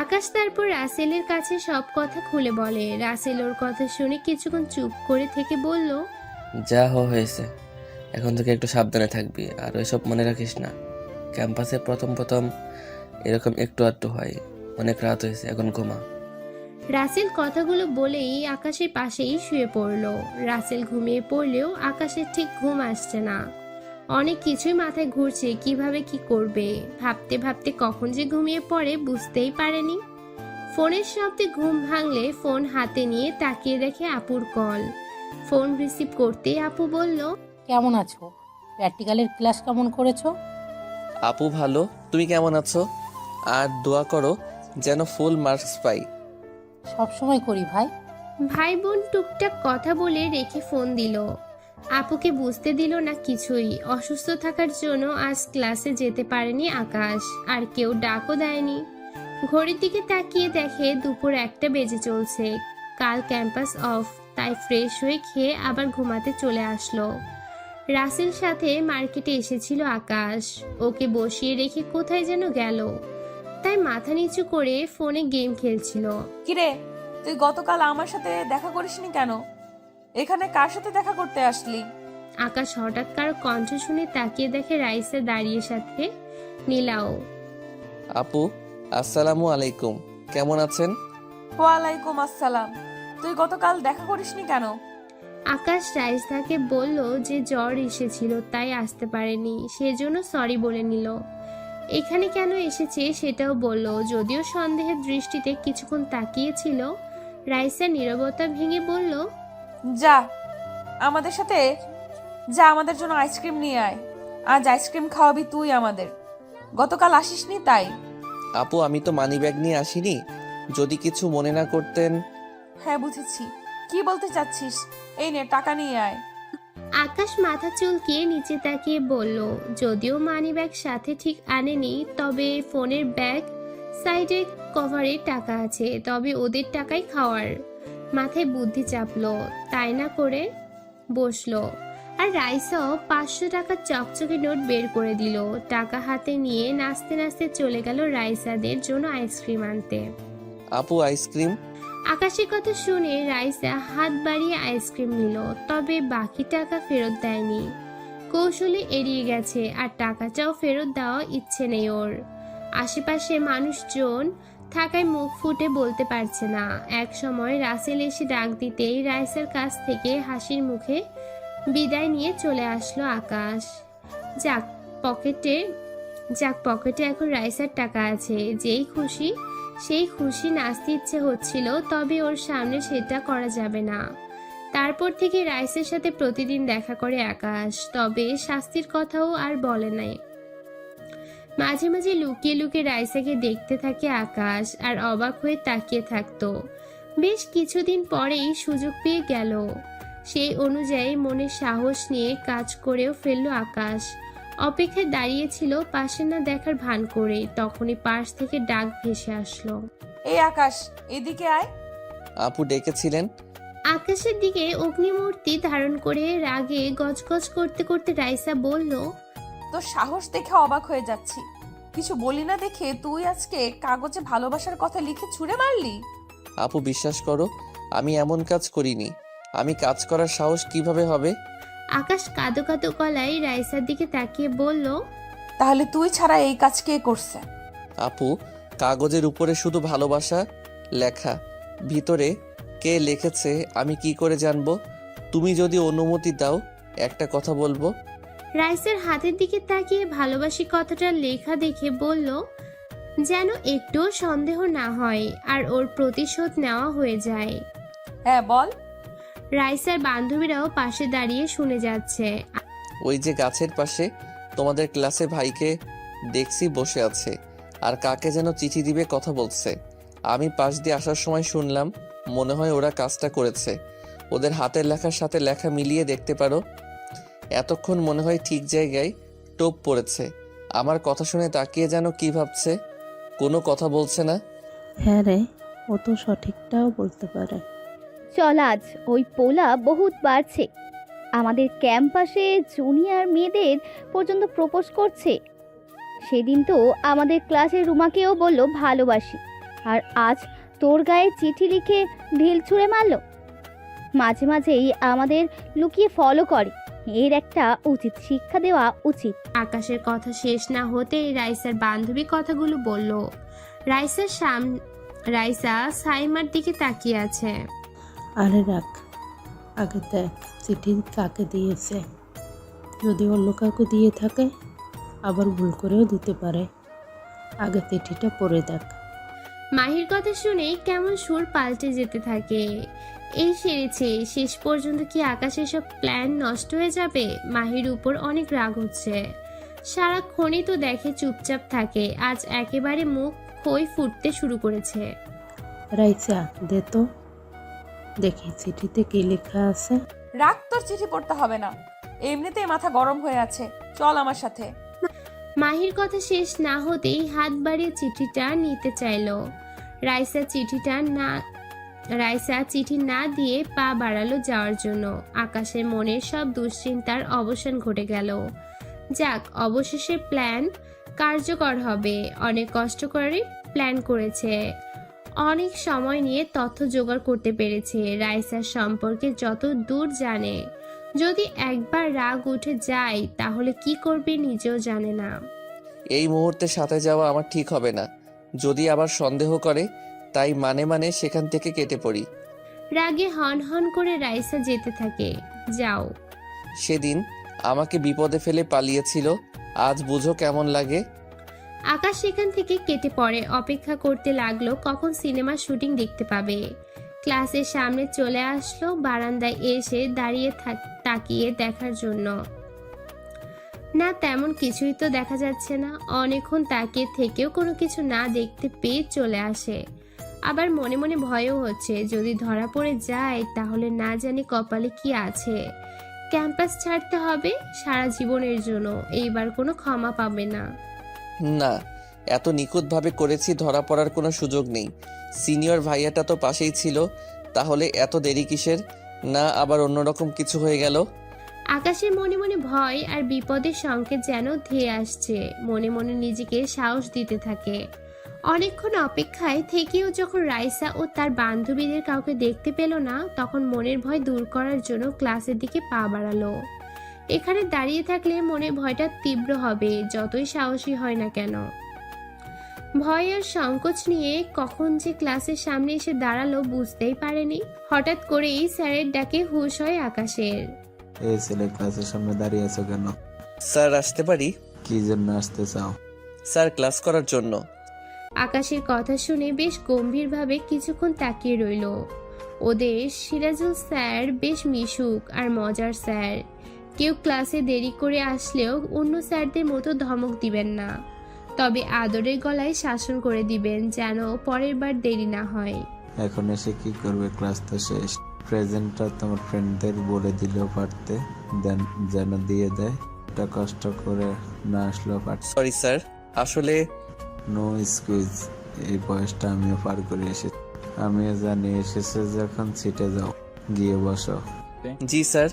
আকাশ তারপর রাসেলের কাছে সব কথা খুলে বলে। রাসেল ওর কথা শুনে কিছুক্ষণ চুপ করে থেকে বলল, যা হয়েছে, এখন থেকে একটু সাবধানে থাকবি, আর ওইসব মনে রাখিস না। ক্যাম্পাসে প্রথম প্রথম এরকম একটু আধটু হয়। অনেক রাত হয়েছে, এখন ঘুমা। রাসেল কথাগুলো বলেই আকাশের পাশেই শুয়ে পড়লো। রাসেল ঘুমিয়ে পড়লেও আকাশের ঠিক ঘুম আসছে না। অনেক কিছুই মাথায় ঘুরছে, কিভাবে কি করবে। ভাবতে ভাবতে কখন যে ঘুমিয়ে পড়ে বুঝতেই পারেনি। ফোনের শব্দে ঘুম ভাঙলে ফোন হাতে নিয়ে তাকিয়ে দেখে আপুর কল। ফোন রিসিভ করতেই আপু বলল, কেমন আছো? প্র্যাকটিক্যালের ক্লাস কেমন করেছো? আপু ভালো, তুমি কেমন আছো? আর দোয়া করো যেন ফুল মার্কস পাই। সব সময় করি ভাই। ভাই বোন টুকটাক কথা বলে রেখে ফোন দিল। আপুকে বুঝতে দিল না কিছুই। অসুস্থ থাকার জন্য আজ ক্লাসে যেতে পারেনি আকাশ, আর কেউ ডাকও দেয়নি। ঘড়ির দিকে তাকিয়ে দেখে দুপুর 1টা বেজে চলছে। কাল ক্যাম্পাস অফ, তাই ফ্রেশ হয়ে খেয়ে আবার ঘুমাতে চলে আসলো। রাসেল সাথে মার্কেটে এসেছিল আকাশ, ওকে বসিয়ে রেখে কোথায় যেন গেল, তাই মাথা নিচু করে ফোনে গেম খেলছিল। কিরে, তুই গতকাল আমার সাথে দেখা করিসনি কেন? এখানে কার সাথে দেখা করতে আসলি? আকাশ হঠাৎ কারো কণ্ঠ শুনে তাকিয়ে দেখে রাইসা দাঁড়িয়ে, সাথে নীলাও। আপু আসসালামু আলাইকুম, কেমন আছেন? ওয়ালাইকুম আসসালাম। তুই গতকাল দেখা করিসনি কেন? আকাশ রাইসাকে বলল যে জ্বর এসেছিল তাই আসতে পারেনি, সেজন্য সরি বলে নিল। এখানে কেন এসেছে সেটাও বলল। যদিও সন্দেহের দৃষ্টিতে কিছুক্ষণ তাকিয়েছিল, রাইসা নীরবতা ভেঙে বলল, যা আমাদের সাথে, যা আমাদের জন্য আইসক্রিম নিয়ে আয়। আজ আইসক্রিম খাওয়াবি তুই আমাদের। গতকাল আসিসনি তাই। আপু আমি তো মানি ব্যাগ নিয়ে আসিনি, যদি কিছু মনে না করতেন। হ্যাঁ বুঝেছি, কি বলতে চাচ্ছিস? এই নে টাকা নিয়ে আয়। আকাশ মাথা চুলকিয়ে নিচে তাকিয়ে বলল, যদিও মানি ব্যাগ সাথে ঠিক আনেনি, তবে ফোনের ব্যাগ সাইডে কভারে টাকা আছে, তবে ওদের টাকাই খাওয়ার। মাথায় বুদ্ধি চাপলো, তাই না করে বসলো আর রাইসাও 500 টাকার চকচকে নোট বের করে দিল। টাকা হাতে নিয়ে নাচতে নাচতে চলে গেল রাইসাদের জন্য আইসক্রিম আনতে। আপু আইসক্রিম। আকাশের কথা শুনে রাইসা হাত বাড়িয়ে আইসক্রিম নিল, তবে বাকি টাকা ফেরত দেয়নি। কৌশলে এড়িয়ে গেছে, আর টাকাটাও ফেরত দেওয়া ইচ্ছে নেই ওর। আশেপাশে মানুষজন থাকায় মুখ ফুটে বলতে পারছে না। এক সময় রাসেল এসে ডাক দিতেই রাইসার কাছ থেকে হাসির মুখে বিদায় নিয়ে চলে আসলো আকাশ। যাক পকেটে এখন রাইসার টাকা আছে। সেই খুশি নাচতে ইচ্ছে হচ্ছিল, তবে ওর সামনে সেটা করা যাবে না। তারপর থেকে রাইসের সাথে প্রতিদিন দেখা করে আকাশ, তবে শাস্তির কথাও আর বলে নাই। মাঝে মাঝে লুকিয়ে লুকিয়ে রাইসাকে দেখতে থাকে আকাশ, আর অবাক হয়ে তাকিয়ে থাকতো। বেশ কিছুদিন পরেই সুযোগ পেয়ে গেল। সেই অনুযায়ী মনে সাহস নিয়ে কাজ করেও ফেলল আকাশ। অপেক্ষায় দাঁড়িয়েছিল পাশে না দেখার ভান করে, তখনই পাশ থেকে ডাক ভেসে আসলো। এই আকাশ, এদিকে আয়। আপু ডেকেছিলেন? আকাশের দিকে অগ্নিমূর্তি ধারণ করে রাগে গজগজ করতে করতে রাইসা বলল, তোর সাহস দেখে অবাক হয়ে যাচ্ছি। কিছু বলি না দেখে তুই আজকে কাগজে ভালোবাসার কথা লিখে ছুঁড়ে মারলি। আপু বিশ্বাস করো, আমি এমন কাজ করিনি। আমি কাজ করার সাহস কিভাবে হবে? আকাশ কাঁদো কাঁদো গলায় রাইসার দিকে তাকিয়ে বলল, তাহলে তুই ছাড়া এই কাজ কে করছে? আপু, কাগজের উপরে শুধু ভালোবাসা লেখা, ভিতরে কে লিখেছে আমি কি করে জানবো? তুমি যদি অনুমতি দাও একটা কথা বলবো। রাইসার হাতের দিকে তাকিয়ে ভালোবাসি কথাটা লেখা দেখে বলল, যেন একটুও সন্দেহ না হয় আর ওর প্রতিশোধ নেওয়া হয়ে যায়। হ্যাঁ বল। রাইসার বান্ধবীরাও পাশে দাঁড়িয়ে শুনে যাচ্ছে। ওই যে গাছের পাশে তোমাদের ক্লাসে ভাইকে দেখছি বসে আছে, আর কাকে যেন চিঠি দিবে কথা বলছে। আমি পাশ দিয়ে আসার সময় শুনলাম, মনে হয় ওরা কাজটা করেছে। ওদের হাতের লেখার সাথে লেখা মিলিয়ে দেখতে পারো। এতক্ষণ মনে হয় ঠিক জায়গায় টোপ পড়েছে। আমার কথা শুনে তাকিয়ে যেন কি ভাবছে, কোনো কথা বলছে না। হ্যাঁ রে, ও তো সঠিকটাও বলতে পারে। চল, আজ ওই পোলা বহুত বাড়ছে। আমাদের ক্যাম্পাসে জুনিয়র মেয়েদের পর্যন্ত প্রপোজ করছে। সেদিন তো আমাদের ক্লাসের রুমাকেও বলল ভালোবাসি, আর আজ তোর গায়ে চিঠি লিখে ঢিল ছুঁড়ে মারল। মাঝে মাঝেই আমাদের লুকিয়ে ফলো করে, এর একটা উচিত শিক্ষা দেওয়া উচিত। আকাশের কথা শেষ না হতেই রাইসার বান্ধবী কথাগুলো বলল। রাইসা সাইমার দিকে তাকিয়ে আছে। আরে রাখ, আগে দেখ চিঠি কাকে দিয়েছে। যদি অন্য কাউকে দিয়ে থাকে আবার ভুল করেও দিতে পারে। আগে চিঠিটা পড়ে দেখ। মাহির কথা শুনে কেমন সুর পাল্টে যেতে থাকে। এই সেরেছে, শেষ পর্যন্ত কি আকাশের সব প্ল্যান নষ্ট হয়ে যাবে? মাহির উপর অনেক রাগ হচ্ছে। সারাক্ষণই তো দেখে চুপচাপ থাকে, আজ একেবারে মুখ খই ফুটতে শুরু করেছে। রাইসা দে তো দেখি চিঠিতে কি লেখা আছে। রাগ, তোর চিঠি পড়তে হবে না, এমনিতেই মাথা গরম হয়ে আছে। চল আমার সাথে। মাহির কথা শেষ না হতেই হাত বাড়িয়ে চিঠিটা নিতে চাইলো। রাইসা চিঠি না দিয়ে পা বাড়ালো যাওয়ার জন্য। আকাশের মনের সব দুশ্চিন্তার অবসান ঘটে গেল। যাক, অবশেষে প্ল্যান কার্যকর হবে। অনেক কষ্ট করে প্ল্যান করেছে, অনেক সময় নিয়ে তথ্য জোগাড় করতে পেরেছে। রাইসার সম্পর্কে যত দূর জানে, যদি একবার রাগ উঠে যায় তাহলে কি করবে নিজেও জানে না। এই মুহূর্তে সাথে যাওয়া আমার ঠিক হবে না। যদি আবার সন্দেহ করে, তাই মানে সেখান থেকে কেটে পড়ি। রাগে হন হন করে রাইসা যেতে থাকে। যাও। সেদিন আমাকে বিপদে ফেলে পালিয়েছিল, আজ বুঝো কেমন লাগে। আকাশ সেখান থেকে কেটে পড়ে। অপেক্ষা করতে লাগলো কখন সিনেমার শুটিং দেখতে পাবে। ক্লাসের সামনে চলে আসলো, বারান্দায় এসে দাঁড়িয়ে তাকিয়ে দেখার জন্য। না, তেমন কিছুই তো দেখা যাচ্ছে না। অনেকক্ষণ তাকিয়ে থেকেও কোনো কিছু না দেখতে পেয়ে চলে আসে। আবার মনে মনে ভয়ও হচ্ছে, যদি ধরা পড়ে যায় তাহলে না জানি কপালে কি আছে। ক্যাম্পাস ছাড়তে হবে সারা জীবনের জন্য, এইবার কোনো ক্ষমা পাবে না। না, এত নিখুঁতভাবে করেছি, ধরা পড়ার কোনো সুযোগ নেই। সিনিয়র ভাইয়াটা তো পাশেই ছিল, তাহলে এত দেরি কিসের? না আবার অন্যরকম কিছু হয়ে গেল? আকাশের মনে মনে ভয় আর বিপদের সংকেত যেন ধেয়ে আসছে। মনে মনে নিজেকে সাহস দিতে থাকে। অনেকক্ষণ অপেক্ষায় থেকেও যখন রাইসা ও তার বান্ধবীদের কাউকে দেখতে পেল না, তখন মনের ভয় দূর করার জন্য ক্লাসের দিকে পা বাড়ালো। এখানে দাঁড়িয়ে থাকলে মনের ভয়টা তীব্র হবে, যতই সাহসী হয় না কেন। ভয় আর সংকোচ নিয়ে কখন যে ক্লাসের সামনে এসে দাঁড়ালো বুঝতেই পারেনি। হঠাৎ করেই স্যারের ডাকে হুঁশ হয় আকাশের। এই ছেলে, ক্লাসের সামনে দাঁড়িয়ে আছো কেন? স্যার আসতে পারি? কি জন্য আসতে চাও? স্যার ক্লাস করার জন্য। আকাশের কথা শুনে বেশ গম্ভীরভাবে কিছুক্ষণ তাকিয়ে রইল। ওদের সিরাজুল স্যার বেশ মিশুক আর মজার স্যার। কেউ ক্লাসে দেরি করে আসলেও অন্য স্যারদের মতো ধমক দিবেন না, তবে আদরের গলায় শাসন করে দিবেন যেন পরের বার দেরি না হয়। এখন এসে কি করবে? ক্লাস তো শেষ। প্রেজেন্টটা তোমার ফ্রেন্ডদের বলে দিলেও পারতে, যেন দিয়ে দেয়। এটা কষ্ট করে না আসলেও পারতে। সরি স্যার, আসলে নো এক্সকিউজ। এই বয়সটা আমিও পার করে এসেছি। আমিও জানি, এসেছে যখন সিটে যাও, গিয়ে বসো। জি স্যার।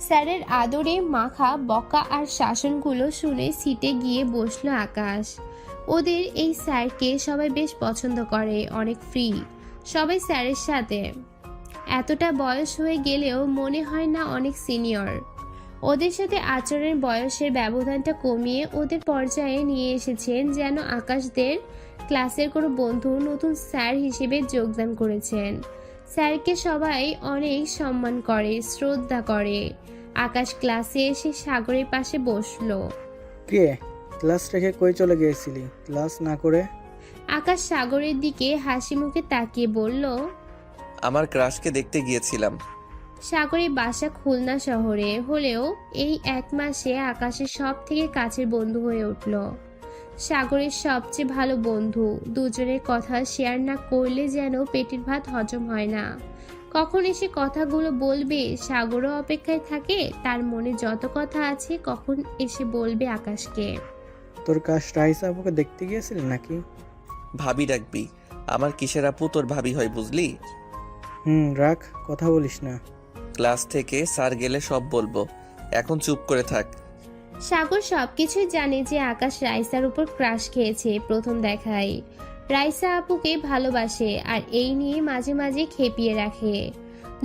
স্যারের আদরে মাখা বকা আর শাসনগুলো শুনে সিটে গিয়ে বসলো আকাশ। ওদের এই স্যারকে সবাই বেশ পছন্দ করে, অনেক ফ্রি সবাই স্যারের সাথে। এতটা বয়স হয়ে গেলেও মনে হয় না অনেক সিনিয়র। ওদের সাথে আচরণের বয়সের ব্যবধানটা কমিয়ে ওদের পর্যায়ে নিয়ে এসেছেন, যেন আকাশদের ক্লাসের কোনো বন্ধু নতুন স্যার হিসেবে যোগদান করেছেন। স্যারকে সবাই অনেক সম্মান করে, শ্রদ্ধা করে। আকাশ ক্লাসে এসে সাগরের পাশে বসলো। কে ক্লাস রেখে কই চলে গিয়েছিলি ক্লাস না করে? আকাশ সাগরের দিকে হাসি মুখে তাকিয়ে বলল, আমার ক্রাশকে দেখতে গিয়েছিলাম। সাগরের বাসা খুলনা শহরে হলেও এই 1 মাসে আকাশের সব থেকে কাছের বন্ধু হয়ে উঠল। সাগরের সবচেয়ে ভালো বন্ধু। দুজনের কথা শেয়ার না করলে যেন পেটের ভাত হজম হয় না। কখন এসে কথাগুলো বলবে সাগরও অপেক্ষায় থাকে। তার মনে যত কথা আছে কখন এসে বলবে আকাশকে। তোর কাশ রাইসা আপুকে দেখতে গিয়েছিলি নাকি? ভাবি ডাকবি? আমার কিসের আপু তোর ভাবি হয় বুঝলি? রাখ, কথা বলিস না। ক্লাস থেকে স্যার গেলে সব বলবো, এখন চুপ করে থাক। সাগর সবকিছুই জানে যে আকাশ রাইসার উপর ক্রাশ খেয়েছে প্রথম দেখায়। রাইসা আপুকে ভালোবাসে আর এই নিয়ে মাঝে মাঝে খেপিয়ে রাখে।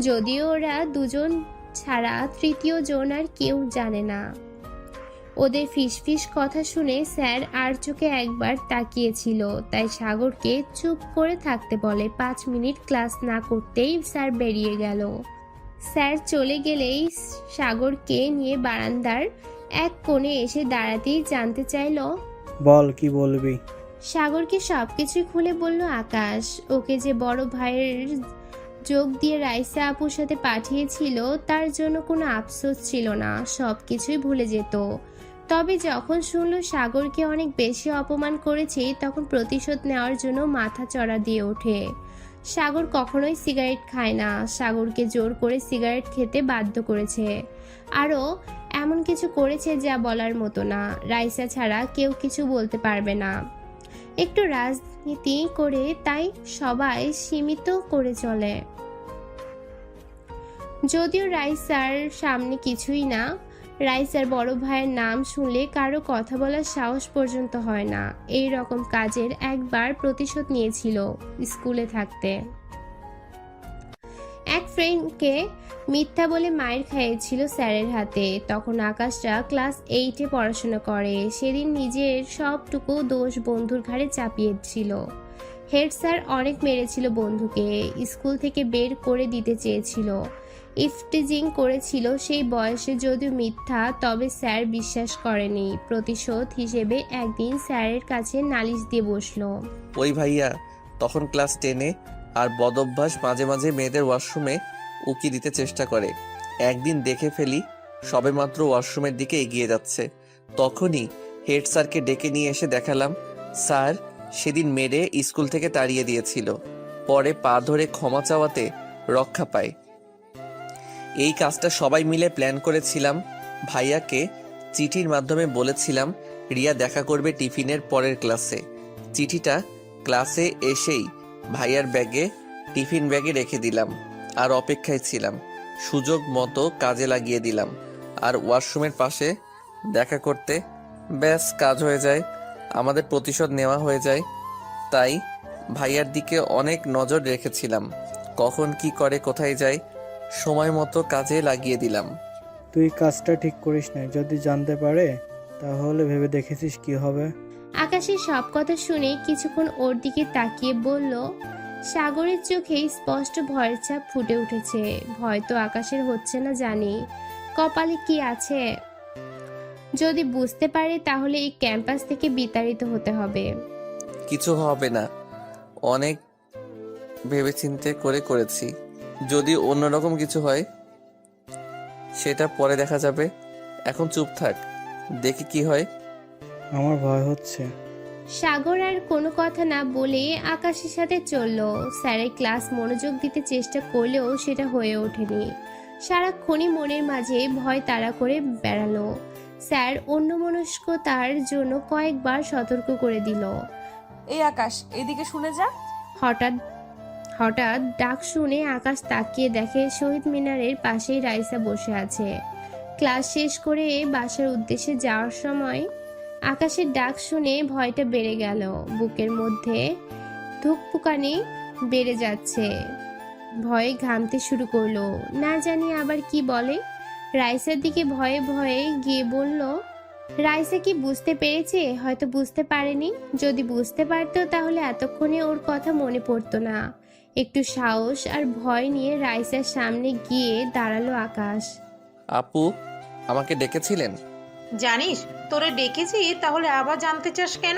যদিও ওরা দুজন ছাড়া তৃতীয় জন আর কেউ জানে না। ওদের ফিসফিস কথা শুনে স্যার আর চোখে একবার তাকিয়েছিল, তাই সাগরকে চুপ করে থাকতে বলে। 5 মিনিট ক্লাস না করতেই স্যার বেরিয়ে গেল। স্যার চলে গেলেই সাগরকে নিয়ে বারান্দার এক কোণে এসে দাঁড়াতেই জানতে চাইল, বল কি বলবি? সাগরকে সবকিছু খুলে বলল আকাশ। ওকে যে বড় ভাইয়ের যোগ দিয়ে রাইসা আপুর সাথে পাঠিয়েছিল তার জন্য কোনো আফসোস ছিল না, সবকিছুই ভুলে যেত। তবে যখন শুনল সাগরকে অনেক বেশি অপমান করেছে তখন প্রতিশোধ নেওয়ার জন্য মাথা চড়া দিয়ে ওঠে। সাগর কখনোই সিগারেট খায় না, সাগরকে জোর করে সিগারেট খেতে বাধ্য করেছে। আরও এমন কিছু করেছে যা বলার মতো না। রাইসা ছাড়া কেউ কিছু বলতে পারবে না। একটু রাজনীতি করে তাই সবাই সীমিত করে চলে। যদিও রাইসার সামনে কিছুই না, রাইসার বড় ভাইয়ের নাম শুনলে কারো কথা বলার সাহস পর্যন্ত হয় না। এই রকম কাজের একবার প্রতিশোধ নিয়েছিল স্কুলে থাকতে। এক ফ্রেন্ডকে মিথ্যা বলে মায়ের খাইয়েছিল স্যারের হাতে। তখন আকাশরা ক্লাস 8-এ পড়াশোনা করে। সেদিন নিজের সবটুকু দোষ বন্ধুর ঘাড়ে চাপিয়েছিল। হেড স্যার অনেক মেরেছিল বন্ধুকে, স্কুল থেকে বের করে দিতে চেয়েছিল, ইফটিজিং করেছিল। সেই বয়সে যদিও মিথ্যা, তবে স্যার বিশ্বাস করেনি। প্রতিশোধ হিসেবে একদিন স্যারের কাছে নালিশ দিয়ে বসলো। ওই ভাইয়া তখন ক্লাস 10-এ, আর বদঅভ্যাস মাঝে মাঝে মেয়েদের ওয়াশরুমে উকি দিতে চেষ্টা করে। একদিন দেখে ফেলি সবেমাত্র ওয়াশরুমের দিকে এগিয়ে যাচ্ছে, তখনই হেড স্যারকে ডেকে নিয়ে এসে দেখালাম স্যার সেদিন মেরে স্কুল থেকে তাড়িয়ে দিয়েছিল। পরে পা ধরে ক্ষমা চাওয়াতে রক্ষা পায়। এই কাজটা সবাই মিলে প্ল্যান করেছিলাম। ভাইয়াকে চিঠির মাধ্যমে বলেছিলাম রিয়া দেখা করবে টিফিনের পরের ক্লাসে। চিঠিটা ক্লাসে এসেই ভাইয়ার ব্যাগে টিফিন ব্যাগে রেখে দিলাম আর অপেক্ষায় ছিলাম। সুযোগ মতো কাজে লাগিয়ে দিলাম। আর ওয়াশরুমের পাশে দেখা করতে। ব্যাস কাজ হয়ে যায়, আমাদের প্রতিশোধ নেওয়া হয়ে যায়। তাই ভাইয়ার দিকে অনেক নজর রেখেছিলাম, কখন কি করে কোথায় যায় সময় মতো কাজে লাগিয়ে দিলাম। তুই কাজটা ঠিক করিস না, যদি জানতে পারে তাহলে ভেবে দেখেছিস কি হবে? আকাশের সব কথা শুনে কিছুক্ষণ ওর দিকে তাকিয়ে বলল। সাগরের চোখে স্পষ্ট ভয়ের ছাপ ফুটে উঠেছে। ভয় তো আকাশের হচ্ছে না জানি, কপালে কি আছে। যদি বুঝতে পারে তাহলে এই ক্যাম্পাস থেকে বিতাড়িত হতে হবে। কিছু হবে না, অনেক ভেবেচিন্তে করেছি। যদি অন্যরকম কিছু হয় সেটা পরে দেখা যাবে, এখন চুপ থাক, দেখি কি হয়। আমার ভয় হচ্ছে। সাগর আর কোনো কথা না বলে আকাশের সাথে চলল। স্যারের ক্লাস মনোযোগ দিতে চেষ্টা করলেও সেটা হয়ে ওঠেনি। সারাক্ষণই মনের মাঝে ভয় তাড়া করে বেড়ালো। স্যার অন্যমনস্কতার জন্য কয়েকবার সতর্ক করে দিল। এই আকাশ, এইদিকে শুনে যা। হঠাৎ হঠাৎ ডাক শুনে আকাশ তাকিয়ে দেখে শহীদ মিনারের পাশেই রাইসা বসে আছে। ক্লাস শেষ করে বাসার উদ্দেশ্যে যাওয়ার সময় আকাশের ডাক শুনে ভয়টা বেড়ে গেল। বুকের মধ্যে ধুকপুকানি বেড়ে যাচ্ছে, ভয়ে ঘামতে শুরু করলো। না জানি আবার কি বলে। রাইসার দিকে ভয়ে ভয়ে গিয়ে বলল। রাইসা কি বুঝতে পেরেছে? হয়তো বুঝতে পারেনি। যদি বুঝতে পারতো তাহলে এতক্ষণে ওর কথা মনে পড়তো না। একটু সাহস আর ভয় নিয়ে রাইসার সামনে গিয়ে দাঁড়ালো আকাশ। আপু, আমাকে ডেকেছিলেন? জানিস তোরে ডেকেছি, তাহলে আবার জানতে চাস কেন?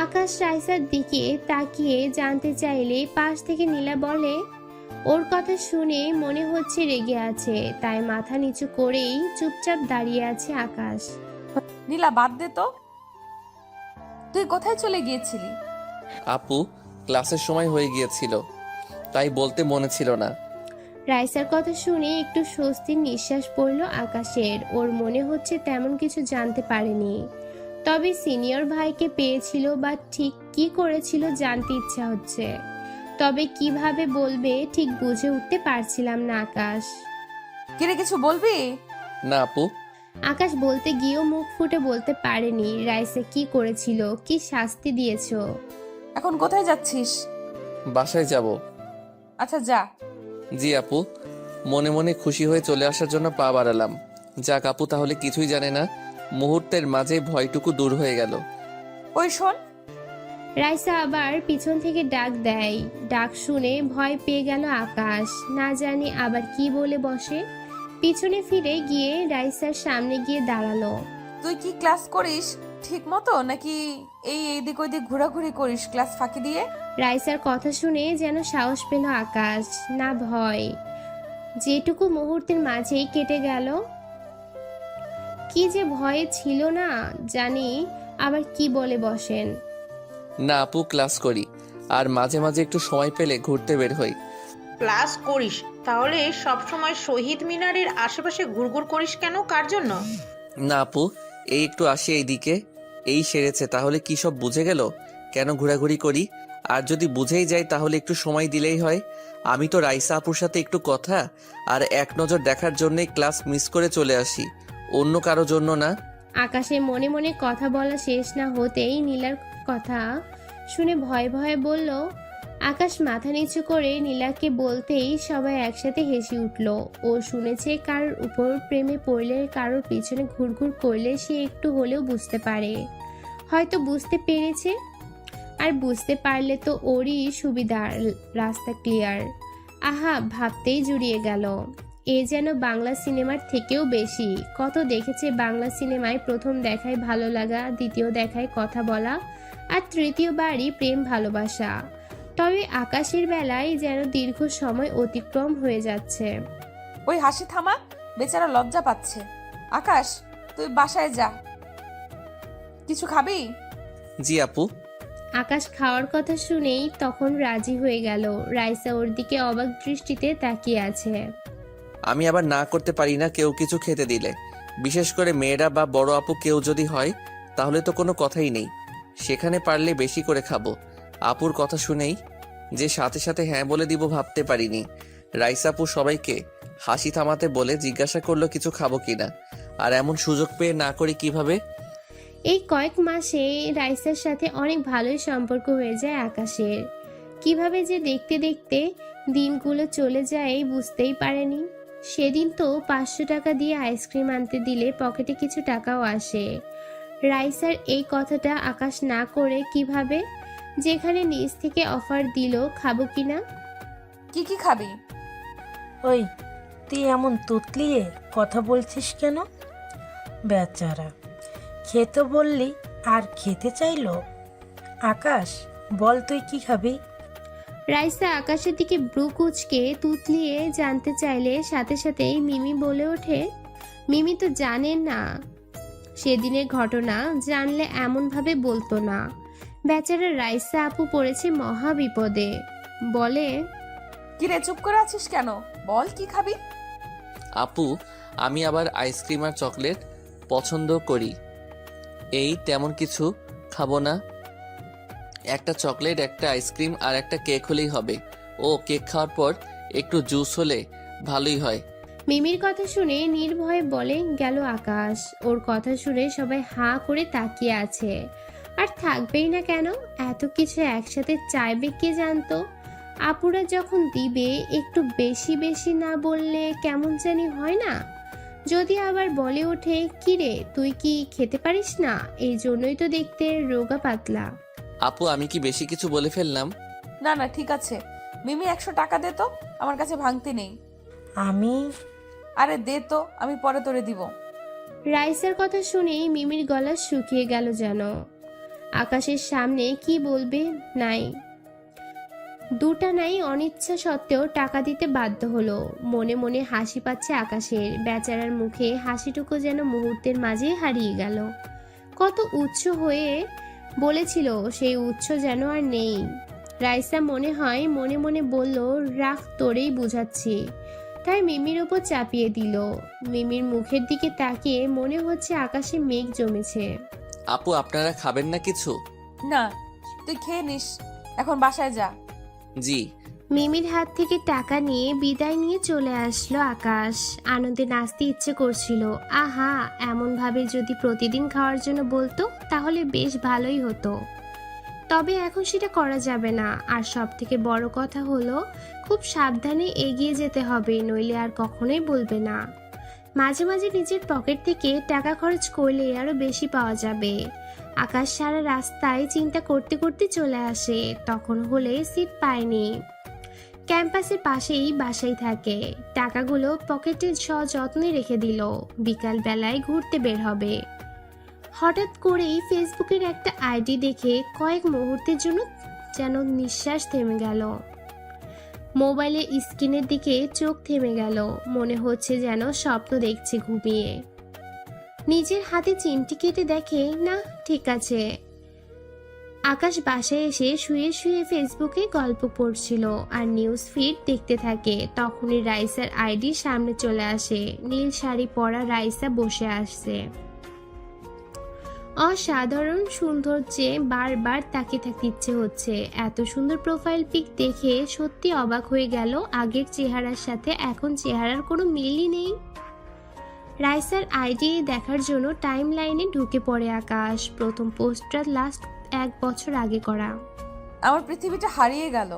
আকাশ রাইসার দিকে তাকিয়ে জানতে চাইলে পাশ থেকে নীলা বলে। ওর কথা শুনে মনে হচ্ছে রেগে আছে, তাই মাথা নিচু করেই চুপচাপ দাঁড়িয়ে আছে আকাশ। নীলা, বাদ দে তো, তুই কোথায় চলে গিয়েছিলি? আপু, ক্লাসের সময় হয়ে গিয়েছিল, তাই বলতে মনে ছিল না। রাইসার কথা শুনে একটু স্বস্তির নিঃশ্বাস পড়ল আকাশের। ওর মনে হচ্ছে তেমন কিছু জানতে পারেনি, তবে সিনিয়র ভাইকে পেয়েছিল বা ঠিক কি করেছিল জানতে ইচ্ছা হচ্ছে। তবে কিভাবে বলবে ঠিক বুঝে উঠতে পারছিলাম না আকাশ। কিরে, কিছু বলবি? না আপু। আকাশ বলতে গিয়েও মুখ ফুটে বলতে পারেনি রাইসা কি করেছিল, কি শাস্তি দিয়েছো। এখন কোথায় যাচ্ছিস? বাসায় যাব। আচ্ছা যা। জি আপু। মনে মনে খুশি হয়ে চলে আসার জন্য পা বাড়ালাম। যাক আপু, তাহলে কিছুই জানে না। মুহূর্তের মাঝে ভয়টুকু দূর হয়ে গেল। ওই শোন। রাইসা আবার পিছন থেকে ডাক দেয়। ডাক শুনে ভয় পেয়ে গেল আকাশ, না জানি আবার কি বলে বসে। পিছনে ফিরে গিয়ে রাইসার সামনে গিয়ে দাঁড়ালো। তুই কি ক্লাস করিস ঠিক মতো, নাকি এইদিক ওইদিক ঘোরাঘুরি করিস ক্লাস ফাঁকি দিয়ে? রাইসার কথা শুনে যেন সাহস পেল আকাশ, না ভয়। যেটুকু মুহূর্তের মাঝেই কেটে গেল। কি যে ভয়ে ছিল না জানি আবার কি বলে বসেন। না আপু, ক্লাস করি, আর মাঝে মাঝে একটু সময় পেলে ঘুরতে বের হই। ক্লাস করিস, তাহলে সব সময় শহীদ মিনারের আশেপাশে ঘুরঘুর করিস কেন? কার জন্য? না আপু, এই একটু আসি এইদিকে, এই সেরেছে। তাহলে কি সব বুঝে গেল কেন ঘোরাঘুরি করি? আর যদি বুঝেই যায় তাহলে একটু সময় দিলেই হয়। আমি তো রাইসা আপুর সাথে একটু কথা আর এক নজর দেখার জন্যই ক্লাস মিস করে চলে আসি, অন্য কারো জন্য না। আকাশে মনে মনে কথা বলা শেষ না হতেই নীলার কথা শুনে ভয়ে ভয়ে বলল। আকাশ মাথা নিচু করে নীলাকে বলতেই সবাই একসাথে হেসে উঠল। ও শুনেছে কারোর উপর প্রেমে পড়লে, কারোর পিছনে ঘুরঘুর করলে সে একটু হলেও বুঝতে পারে। হয়তো বুঝতে পেরেছে, আর বুঝতে পারলে তো ওরই সুবিধার, রাস্তা ক্লিয়ার। আহা, ভাবতেই জুড়িয়ে গেল। এ যেন বাংলা সিনেমার থেকেও বেশি। কত দেখেছে বাংলা সিনেমায়, প্রথম দেখায় ভালো লাগা, দ্বিতীয় দেখায় কথা বলা, আর তৃতীয়বারই প্রেম ভালোবাসা। তবে আকাশের বেলায় যেন দীর্ঘ সময় অতিক্রম হয়ে যাচ্ছে। ওই হাসি থামা, বেচারা লজ্জা পাচ্ছে। আকাশ, তুই বাসায় যা। কিছু খাবি? জি আপু। আকাশ খাওয়ার কথা শুনেই তখন রাজি হয়ে গেল। রাইসা ওর দিকে অবাক দৃষ্টিতে তাকিয়ে আছে। আমি আবার না করতে পারি না কেউ কিছু খেতে দিলে, বিশেষ করে মেয়েরা বা বড় আপু কেউ যদি হয়, তাহলে তো কোনো কথাই নেই। সেখানে পারলে বেশি করে খাবো। আপুর কথা শুনেই যে সাথে সাথে হ্যাঁ বলে দিব ভাবতে পারিনি। রাইসা আপু সবাইকে হাসি থামাতে বলে জিজ্ঞাসা করলো কিছু খাবো কিনা। আর এমন সুযোগ পেয়ে না করি কিভাবে? এই কয়েক মাসে রাইসার সাথে অনেক ভালোই সম্পর্ক হয়ে যায় আকাশের। কিভাবে যে দেখতে দেখতে দিনগুলো চলে যায় বুঝতেই পারেনি। সেদিন তো 500 টাকা দিয়ে আইসক্রিম আনতে দিলে পকেটে কিছু টাকাও আসে। রাইসার এই কথাটা আকাশ না করে কিভাবে, যেখানে নিজ থেকে অফার দিল খাবো কিনা। কি কি খাবি? ওই তুই এমন তুতলিয়ে কথা বলছিস কেন? বেচারা খেতে বললি আর খেতে চাইলো। আকাশ বল তুই কি খাবি? রাইসা আকাশের দিকে ব্রু কুচকে তুতলিয়ে জানতে চাইলে সাথে সাথেই মিমি বলে ওঠে, মিমি তো জানে না সেদিনের ঘটনা, জানলে এমনভাবে বলতো না। বেচারা রাইসা আপু পড়েছে মহা বিপদে। বলে, কিরে চুপ করে আছিস কেন? বল কি খাবি? আপু, আমি আবার আইসক্রিম আর চকলেট পছন্দ করি। এই তেমন কিছু খাবো না। একটা চকলেট, একটা আইসক্রিম আর একটা কেক হলেই হবে। ও কেক খাওয়ার পর একটু জুস হলে ভালোই হয়। মিমির কথা শুনে নির্ভয়ে বলে গেল আকাশ। ওর কথা শুনে সবাই হাঁ করে তাকিয়ে আছে। আর থাকবেই না কেন, এত কিছু একসাথে চাইবে কে জানতো। আপুরা যখন দিবে একটু বেশি বেশি না বললে কেমন জানি হয় না। যদি আবার বলে ওঠে, কিরে তুই কি খেতে পারিস না, এই জন্যই তো দেখতে রোগা পাতলা। আপু, আমি কি বেশি কিছু বলে ফেললাম? না না ঠিক আছে। মিমি 100 টাকা দে তো, আমার কাছে ভাঙতি নেই। আমি আরে দে তো, আমি পরে তোরে দিব। রাইসার কথা শুনেই মিমির গলা শুকিয়ে গেল যেন। আকাশের সামনে কি বলবে নাই, দুটা নাই অনিচ্ছা সত্ত্বেও টাকা দিতে বাধ্য হলো। মনে মনে হাসি পাচ্ছে আকাশের। বেচারার মুখে হাসিটুকু যেন মুহূর্তের মাঝে হারিয়ে গেল। কত উচ্চ হয়ে বলেছিল, সেই উচ্চ যেন আর নেই। রাইসা মনে হয় মনে মনে বলল, রাখ তোরেই বুঝাচ্ছি। তাই মিমির ওপর চাপিয়ে দিল। মিমির মুখের দিকে তাকিয়ে মনে হচ্ছে আকাশে মেঘ জমেছে। আপু, আপনারা খাবেন না কিছু? না, তুই খেয়ে নিস, এখন বাসায় যা। জি। মিমির হাত থেকে টাকা নিয়ে বিদায় নিয়ে চলে আসলো আকাশ। আনন্দে নাচতে ইচ্ছে করছিল। আহা, এমন ভাবে যদি প্রতিদিন খাওয়ার জন্য বলতো তাহলে বেশ ভালোই হতো। তবে এখন সেটা করা যাবে না। আর সব থেকে বড় কথা হলো, খুব সাবধানে এগিয়ে যেতে হবে, নইলে আর কখনোই বলবে না। মাঝে মাঝে নিজের পকেট থেকে টাকা খরচ করলে আরো বেশি পাওয়া যাবে। আকাশ সারা রাস্তায় চিন্তা করতে করতে চলে আসে। তখন হলে সিট পায়নি। ক্যাম্পাসের পাশেই বাসায় থাকে। টাকাগুলো পকেটে সযত্নে রেখে দিল। বিকাল বেলায় ঘুরতে বের হবে। হঠাৎ করেই ফেসবুকের একটা আইডি দেখে কয়েক মুহূর্তের জন্য যেন নিঃশ্বাস থেমে গেল। মোবাইলের স্ক্রিনের দিকে চোখ থেমে গেল। মনে হচ্ছে যেন স্বপ্ন দেখছে ঘুমিয়ে। নিজের হাতে চিমটি কেটে দেখে, না ঠিক আছে। আকাশ বাসায় এসে শুয়ে শুয়ে ফেসবুকে গল্প পড়ছিল আর নিউজ ফিড দেখতে থাকে। তখনই রাইসার আইডি সামনে চলে আসে। নীল শাড়ি পরা রাইসা বসে আসছে। অসাধারণ সৌন্দর্যে বারবার তাকিয়ে থাকতে ইচ্ছে হচ্ছে। এত সুন্দর প্রোফাইল পিক দেখে সত্যি অবাক হয়ে গেল। আগের চেহারার সাথে এখন চেহারার কোনো মিলই নেই। রাইসার আইডি দেখার জন্য টাইম লাইনে ঢুকে পড়ে আকাশ। প্রথম পোস্টটা লাস্ট 1 বছর আগে করা। আমার পৃথিবীটা হারিয়ে গেল।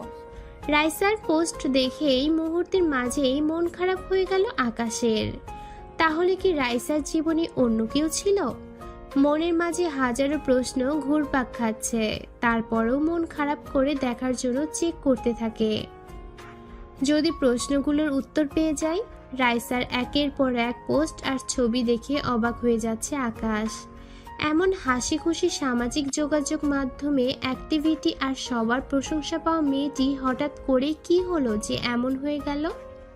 রাইসার পোস্ট দেখেই মুহূর্তের মাঝেই মন খারাপ হয়ে গেল আকাশের। তাহলে কি রাইসার জীবনে অন্য কেউ ছিল? মনের মাঝে হাজারো প্রশ্ন ঘুরপাক খাচ্ছে। তারপরও মন খারাপ করে দেখার জন্য চেক করতে থাকে। যদি প্রশ্নগুলোর উত্তর পেয়ে যায়। রাইসার একের পর এক পোস্ট আর ছবি দেখে অবাক হয়ে যাচ্ছে আকাশ। এমন হাসি খুশি সামাজিক যোগাযোগ মাধ্যমে অ্যাক্টিভিটি আর সবার প্রশংসা পাওয়া মেয়েটি হঠাৎ করে কি হলো যে এমন হয়ে গেল?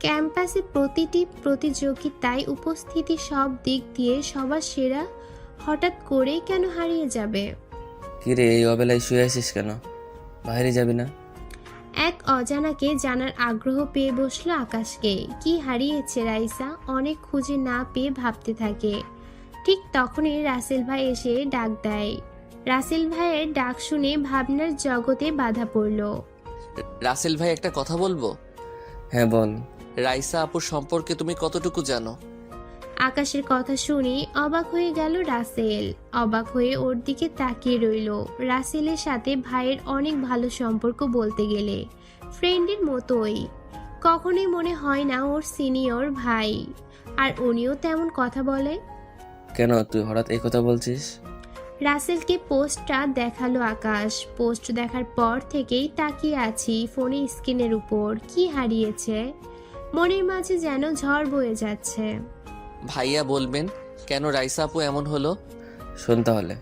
ক্যাম্পাসে প্রতিটি প্রতিযোগিতায় উপস্থিতি সব দিক দিয়ে সবার সেরা হঠাৎ করেই কেন হারিয়ে যাবে? কিরে, এই অবেলায় শুয়ে আছিস কেন? বাইরে যাবি না? এক অজানাকে জানার আগ্রহ পেয়ে বসলো আকাশকে। কি হারিয়েছে রাইসা? অনেক খুঁজে না পেয়ে ভাবতে থাকে। ঠিক তখনই রাসেল ভাই এসে ডাক দেয়। রাসেল ভাইয়ের ডাক শুনে ভাবনার জগতে বাধা পড়ল। রাসেল ভাই, একটা কথা বলবো? হ্যাঁ বল। রাইসা আপুর সম্পর্কে তুমি কতটুকু জানো? আকাশের কথা শুনে অবাক হয়ে গেল রাসেল। অবাক হয়ে ওর দিকে তাকিয়ে রইল। রাসেলের সাথে ভাইয়ের অনেক ভালো সম্পর্ক, বলতে গেলে ফ্রেন্ডের মতোই। কখনোই মনে হয় না ওর সিনিয়র ভাই, আর উনিও তেমন কথা বলে। কেন তুই হঠাৎ এই কথা বলছিস? রাসেলকে পোস্টটা দেখালো আকাশ। পোস্ট দেখার পর থেকেই তাকিয়ে আছি ফোনের স্ক্রিনের উপর। কি হারিয়েছে? মনের মাঝে যেন ঝড় বয়ে যাচ্ছে। ভাইয়া বলবেন কেন রাইসা আপু এমন হলো? শোন তাহলে,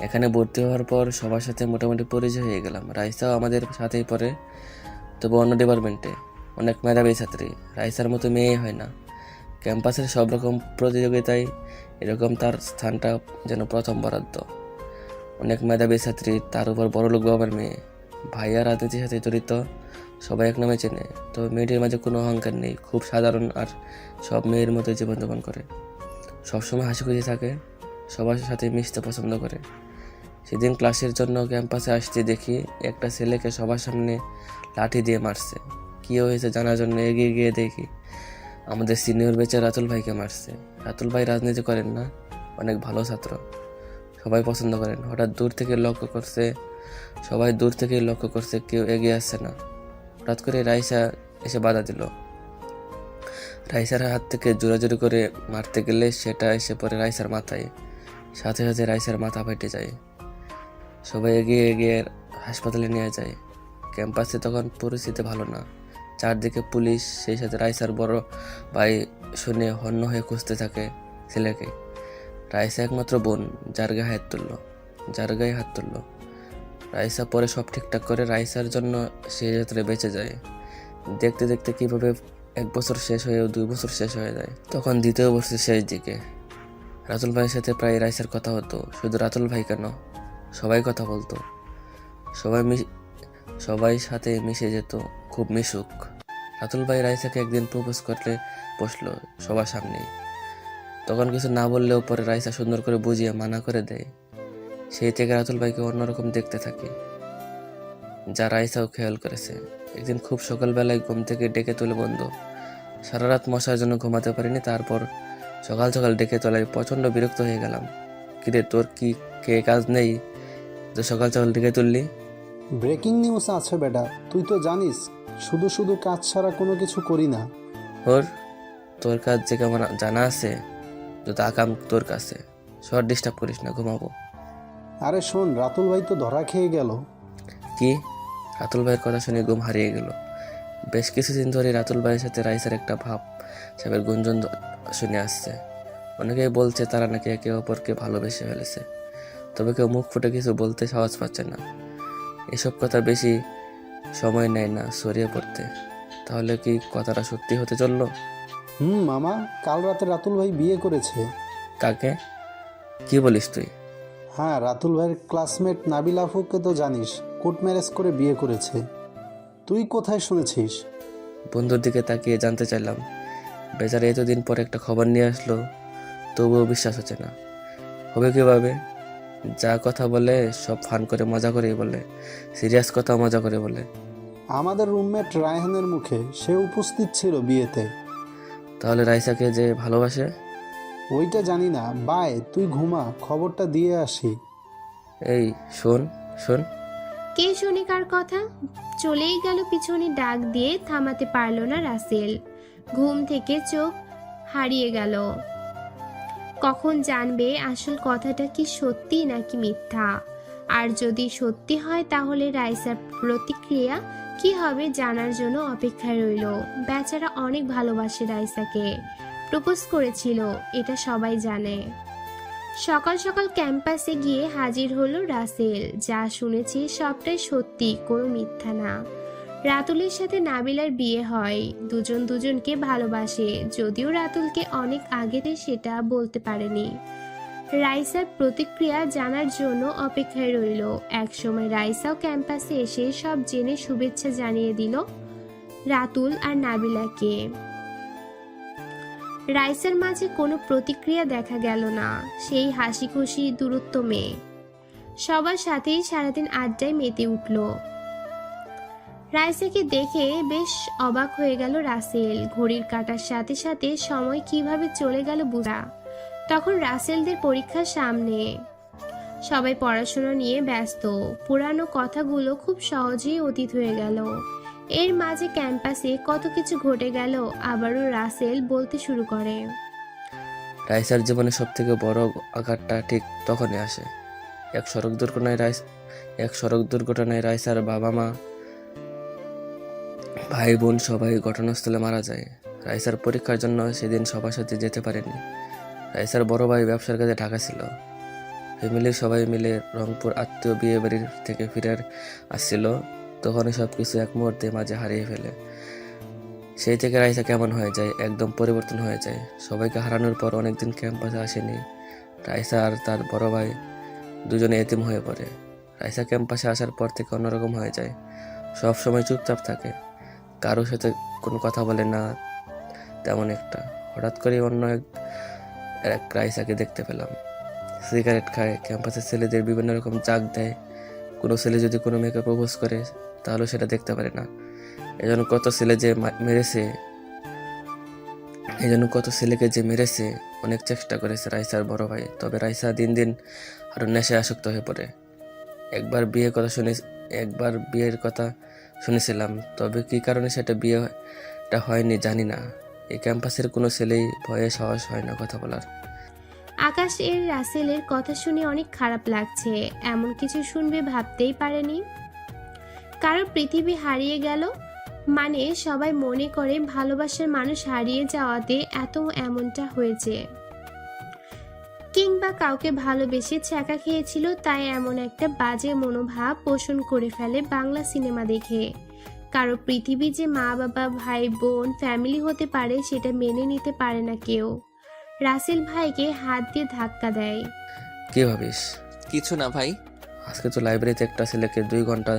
এখানে ভর্তি হওয়ার পর সবার সাথে মোটামুটি পরিচয় হয়ে গেলাম। রাইসাও আমাদের সাথেই পড়ে, তবে অন্য ডিপার্টমেন্টে। অনেক মেধাবী ছাত্রী, রাইসার মতো মেয়ে হয় না। ক্যাম্পাসের সব রকম প্রতিযোগিতায় এরকম তার স্থানটা যেন প্রথম বরাদ্দ। অনেক মেধাবী ছাত্রী, তার উপর বড়লোক বাবার মেয়ে। ভাইয়া রাজনীতির সাথে জড়িত, সবাই এক নামে চেনে। তবে মেয়েটির মাঝে কোনো অহংকার নেই, খুব সাধারণ আর সব মেয়ের মতো জীবনযাপন করে। সবসময় হাসি খুশি থাকে, সবার সাথে মিশতে পছন্দ করে। সেদিন ক্লাসের জন্য ক্যাম্পাসে আসতে দেখি একটা ছেলেকে সবার সামনে লাঠি দিয়ে মারছে। কী হয়েছে জানার জন্য এগিয়ে গিয়ে দেখি আমাদের সিনিয়র বেচে রাতুল ভাইকে মারছে। রাতুল ভাই রাজনীতি করেন না, অনেক ভালো ছাত্র, সবাই পছন্দ করেন। হঠাৎ সবাই দূর থেকেই লক্ষ্য করছে কেউ এগিয়ে আসছে না। হঠাৎ করে রাইসা এসে বাধা দিল। রাইসার হাত থেকে জোরাজুরি করে মারতে গেলে সেটা এসে পড়ে রাইসার মাথায়। সাথে সাথে রাইসার মাথা ফেটে যায়। সবাই এগিয়ে এগিয়ে হাসপাতালে নিয়ে যায়। ক্যাম্পাসে তখন পরিস্থিতি ভালো না, চারদিকে পুলিশ, সেই সাথে রাইসার বড় ভাই শুনে হন্য হয়ে খুঁজতে থাকে ছেলেকে। রাইসা একমাত্র বোন, যার গায়ে হাত তুললো। রাইসা পরে সব ঠিকঠাক করে রাইসার জন্য সে যাত্রা বেঁচে যায়। দেখতে দেখতে কীভাবে 1 বছর শেষ হয়েও 2 বছর শেষ হয়ে যায়। তখন 2য় বছর শেষ দিকে রাতুল ভাইয়ের সাথে প্রায় রাইসার কথা হতো। শুধু রাতুল ভাই কেন, সবাই কথা বলতো, সবাই সাথে মিশে যেত, খুব মিশুক। রাতুল ভাই রাইসাকে একদিন প্রপোজ করতে বসলো সবার সামনেই। তখন কিছু না বললেও পরে রাইসা সুন্দর করে বুঝিয়ে মানা করে দেয়। সেই থেকে রাতুল ভাইকে অন্যরকম দেখতে থাকে, যা রাইসাও খেয়াল করেছে। একদিন খুব সকালবেলায় ঘুম থেকে ডেকে তুলে বন্ধু। সারা রাত মশার জন্য ঘুমাতে পারিনি, তারপর সকাল সকাল ডেকে তোলায় প্রচণ্ড বিরক্ত হয়ে গেলাম। কিরে, তোর কি কাজ নেই তো সকাল সকাল ডেকে তুললি? ব্রেকিং নিউজ আছে বেটা, তুই তো জানিস শুধু শুধু কাজ ছাড়া কোনো কিছু করি না। তোর কাজ যে কেমন জানা আছে, যত আকাম তোর কাছে। শর্ট ডিস্টার্ব করিস না, ঘুমাবো। আরে শোন, রাতুল ভাই তো ধরা খেয়ে গেল। কি? রাতুল ভাইয়ের কথা শুনে ঘুম হারিয়ে গেল। বেশ কিছুদিন ধরে রাতুল ভাইয়ের সাথে রাইসার একটা ভাব সাহেবের গুঞ্জন শুনে আসছে। অনেকেই বলছে তারা নাকি একে অপরকে ভালোবেসে ফেলেছে, তবে কেউ মুখ ফুটে কিছু বলতে সাহস পাচ্ছে না। এসব কথা বেশি সময় নেয় না ছড়িয়ে পড়তে। তাহলে কি কথাটা সত্যি হতে চললো? মামা, কাল রাতে রাতুল ভাই বিয়ে করেছে। কাকে? কি বলিস তুই? হ্যাঁ, রাতুল ভাইয়ের ক্লাসমেট নাবিল আফুকে তো জানিস, কোর্ট ম্যারেজ করে বিয়ে করেছে। তুই কোথায় শুনেছিস? বন্ধুর দিকে তাকিয়ে জানতে চাইলাম। বেচারা এতদিন পর একটা খবর নিয়ে আসলো, তবুও বিশ্বাস হচ্ছে না। হবে কীভাবে? যা কথা বলে সব ফান করে মজা করেই বলে, সিরিয়াস কথা মজা করে বলে। আমাদের রুমমেট রায়হানের মুখে সে উপস্থিত ছিল বিয়েতে। তাহলে রাইসাকে যে ভালোবাসে? ওইটা জানি না। বাই, তুই ঘুমা, খবরটা দিয়ে আসি। এই শোন। কে শুনে কার কথা? চলেই গেল পিছনে ডাক দিয়ে, থামাতে পারল না রাসেল। ঘুম থেকে চোখ হারিয়ে গেল। কখন জানবে আসল কথাটা কি সত্যি নাকি মিথ্যা? আর যদি সত্যি হয় তাহলে রাইসার প্রতিক্রিয়া কি হবে জানার জন্য অপেক্ষায় রইল। বেচারা অনেক ভালোবাসে রাইসাকে, প্রপোজ করেছিল, এটা সবাই জানে। সকাল সকাল ক্যাম্পাসে গিয়ে হাজির হলো রাসেল। যা শুনেছি সবটাই সত্যি, কোনো মিথ্যা না। রাতুলের সাথে নাবিলার বিয়ে হয়। দুজন দুজনকে ভালোবাসে, যদিও রাতুলকে অনেক আগেতে সেটা বলতে পারেনি। রাইসার প্রতিক্রিয়া জানার জন্য অপেক্ষায় রইল। একসময় রাইসাও ক্যাম্পাসে এসে সব জেনে শুভেচ্ছা জানিয়ে দিল রাতুল আর নাবিলাকে। রাইসার মাঝে কোনো প্রতিক্রিয়া দেখা গেল না, সেই হাসি খুশি দূরত্ব মেয়ে। সবার সাথেই সারাদিন আড্ডায় মেতে উঠল। রাইসাকে দেখে বেশ অবাক হয়ে গেল রাসেল। ঘড়ির কাঁটার সাথে সাথে সময় কিভাবে চলে গেল বুঝা। তখন রাসেলদের পরীক্ষার সামনে, সবাই পড়াশোনা নিয়ে ব্যস্ত। পুরানো কথাগুলো খুব সহজেই অতীত হয়ে গেল। এর মাঝে ক্যাম্পাসে কত কিছু ঘটে গেল। আবারও রাসেল বলতে শুরু করে। রাইসার জীবনে সব থেকে বড় আঘাতটা ঠিক তখনই আসে। এক সড়ক দুর্ঘটনায় রাইসার বাবা মা, ভাই বোন সবাই ঘটনাস্থলে মারা যায়। রাইসার পরীক্ষার জন্য সেদিন সবার সাথে যেতে পারেনি। রাইসার বড় ভাই ব্যবসার কাজে ঢাকা ছিল। ফ্যামিলির সবাই মিলে রংপুর আত্মীয় বিয়ে বাড়ির থেকে ফিরে আসছিল। তখনই সব কিছু এক মুহূর্তে মাঝে হারিয়ে ফেলে। সেই থেকে রাইসা কেমন হয়ে যায়, একদম পরিবর্তন হয়ে যায়। সবাইকে হারানোর পর অনেকদিন ক্যাম্পাসে আসেনি। রাইসা আর তার বড় ভাই দুজনে এতিম হয়ে পড়ে। রাইসা ক্যাম্পাসে আসার পর থেকে অন্যরকম হয়ে যায়। সব সময় চুপচাপ থাকে, কারোর সাথে কোনো কথা বলে না তেমন একটা। হঠাৎ করে অন্য এক রাইসাকে দেখতে পেলাম। সিগারেট খায়, ক্যাম্পাসের ছেলেদের বিভিন্ন রকম জাগ দেয়। কোনো ছেলে যদি কোনো মেয়েকে প্রপোজ করে তাহলে সেটা দেখতে পারে না। এজন্য কত ছেলেকে যে মেরেছে অনেক চেষ্টা করেছে রাইসার বড় ভাই। তবে রাইসা দিন দিন আরো নেশায় আসক্ত হয়ে পড়ে। একবার বিয়ের কথা শুনেছিলাম, তবে কি কারণে সেটা বিয়েটা হয়নি জানি না। এই ক্যাম্পাসের কোনো ছেলেই ভয়ে সাহস হয় না কথা বলার। আকাশ এর রাসেলের কথা শুনে অনেক খারাপ লাগছে। এমন কিছু শুনবে ভাবতেই পারেনি। কারণ পৃথিবী হারিয়ে গেল মানে সবাই মনে করে ভালোবাসার মানুষ হারিয়ে যাওয়াতে এমনটা হয়েছে, কিংবা কাউকে ভালোবেসে ছ্যাঁকা খেয়েছিল তাই এমন একটা বাজে মনোভাব পোষণ করে ফেলে বাংলা সিনেমা দেখে। কারো পৃথিবী যে মা বাবা ভাই বোন ফ্যামিলি হতে পারে সেটা মেনে নিতে পারে না কেউ। রাসেল ভাইকে হাত দিয়ে ধাক্কা দেয়। কি ভাবিস? কিছু না ভাই। আজকে তো লাইব্রেরিতে একটা ছেলেকে 2 ঘন্টা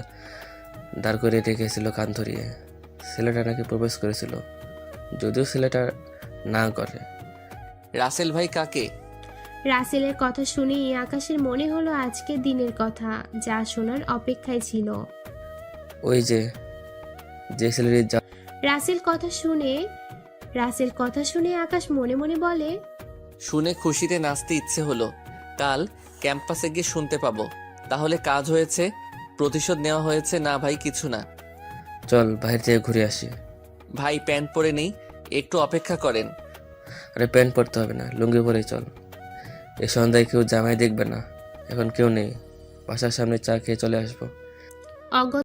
দাঁড় করে রেখেছিল কান ধরিয়ে। ছেলেটা নাকি প্রপোজ করেছিল, যদিও ছেলেটা না করে। রাসেল ভাই কাকে? রাসেলের কথা শুনেই আকাশের মনে হলো আজকের দিনের কথা, যা শোনার অপেক্ষায় ছিল। ওই যে ছেলের রাসেল কথা শুনে আকাশ মনে মনে বলে, শুনে খুশিতে নাচতে ইচ্ছে হলো। কাল ক্যাম্পাসে গিয়ে শুনতে পাবো। তাহলে কাজ হয়েছে, প্রতিশোধ নেওয়া হয়েছে। না ভাই কিছু না। চল বাইরে থেকে ঘুরে আসি। ভাই প্যান্ট পরে নেই, একটু অপেক্ষা করেন। আরে প্যান্ট পরতে হবে না, লুঙ্গি পরেই চল। এ সন্ধ্যায় কেউ জামাই দেখবে না, এখন কেউ নেই। বাসার সামনে চা খেয়ে চলে আসবো। অগত্যা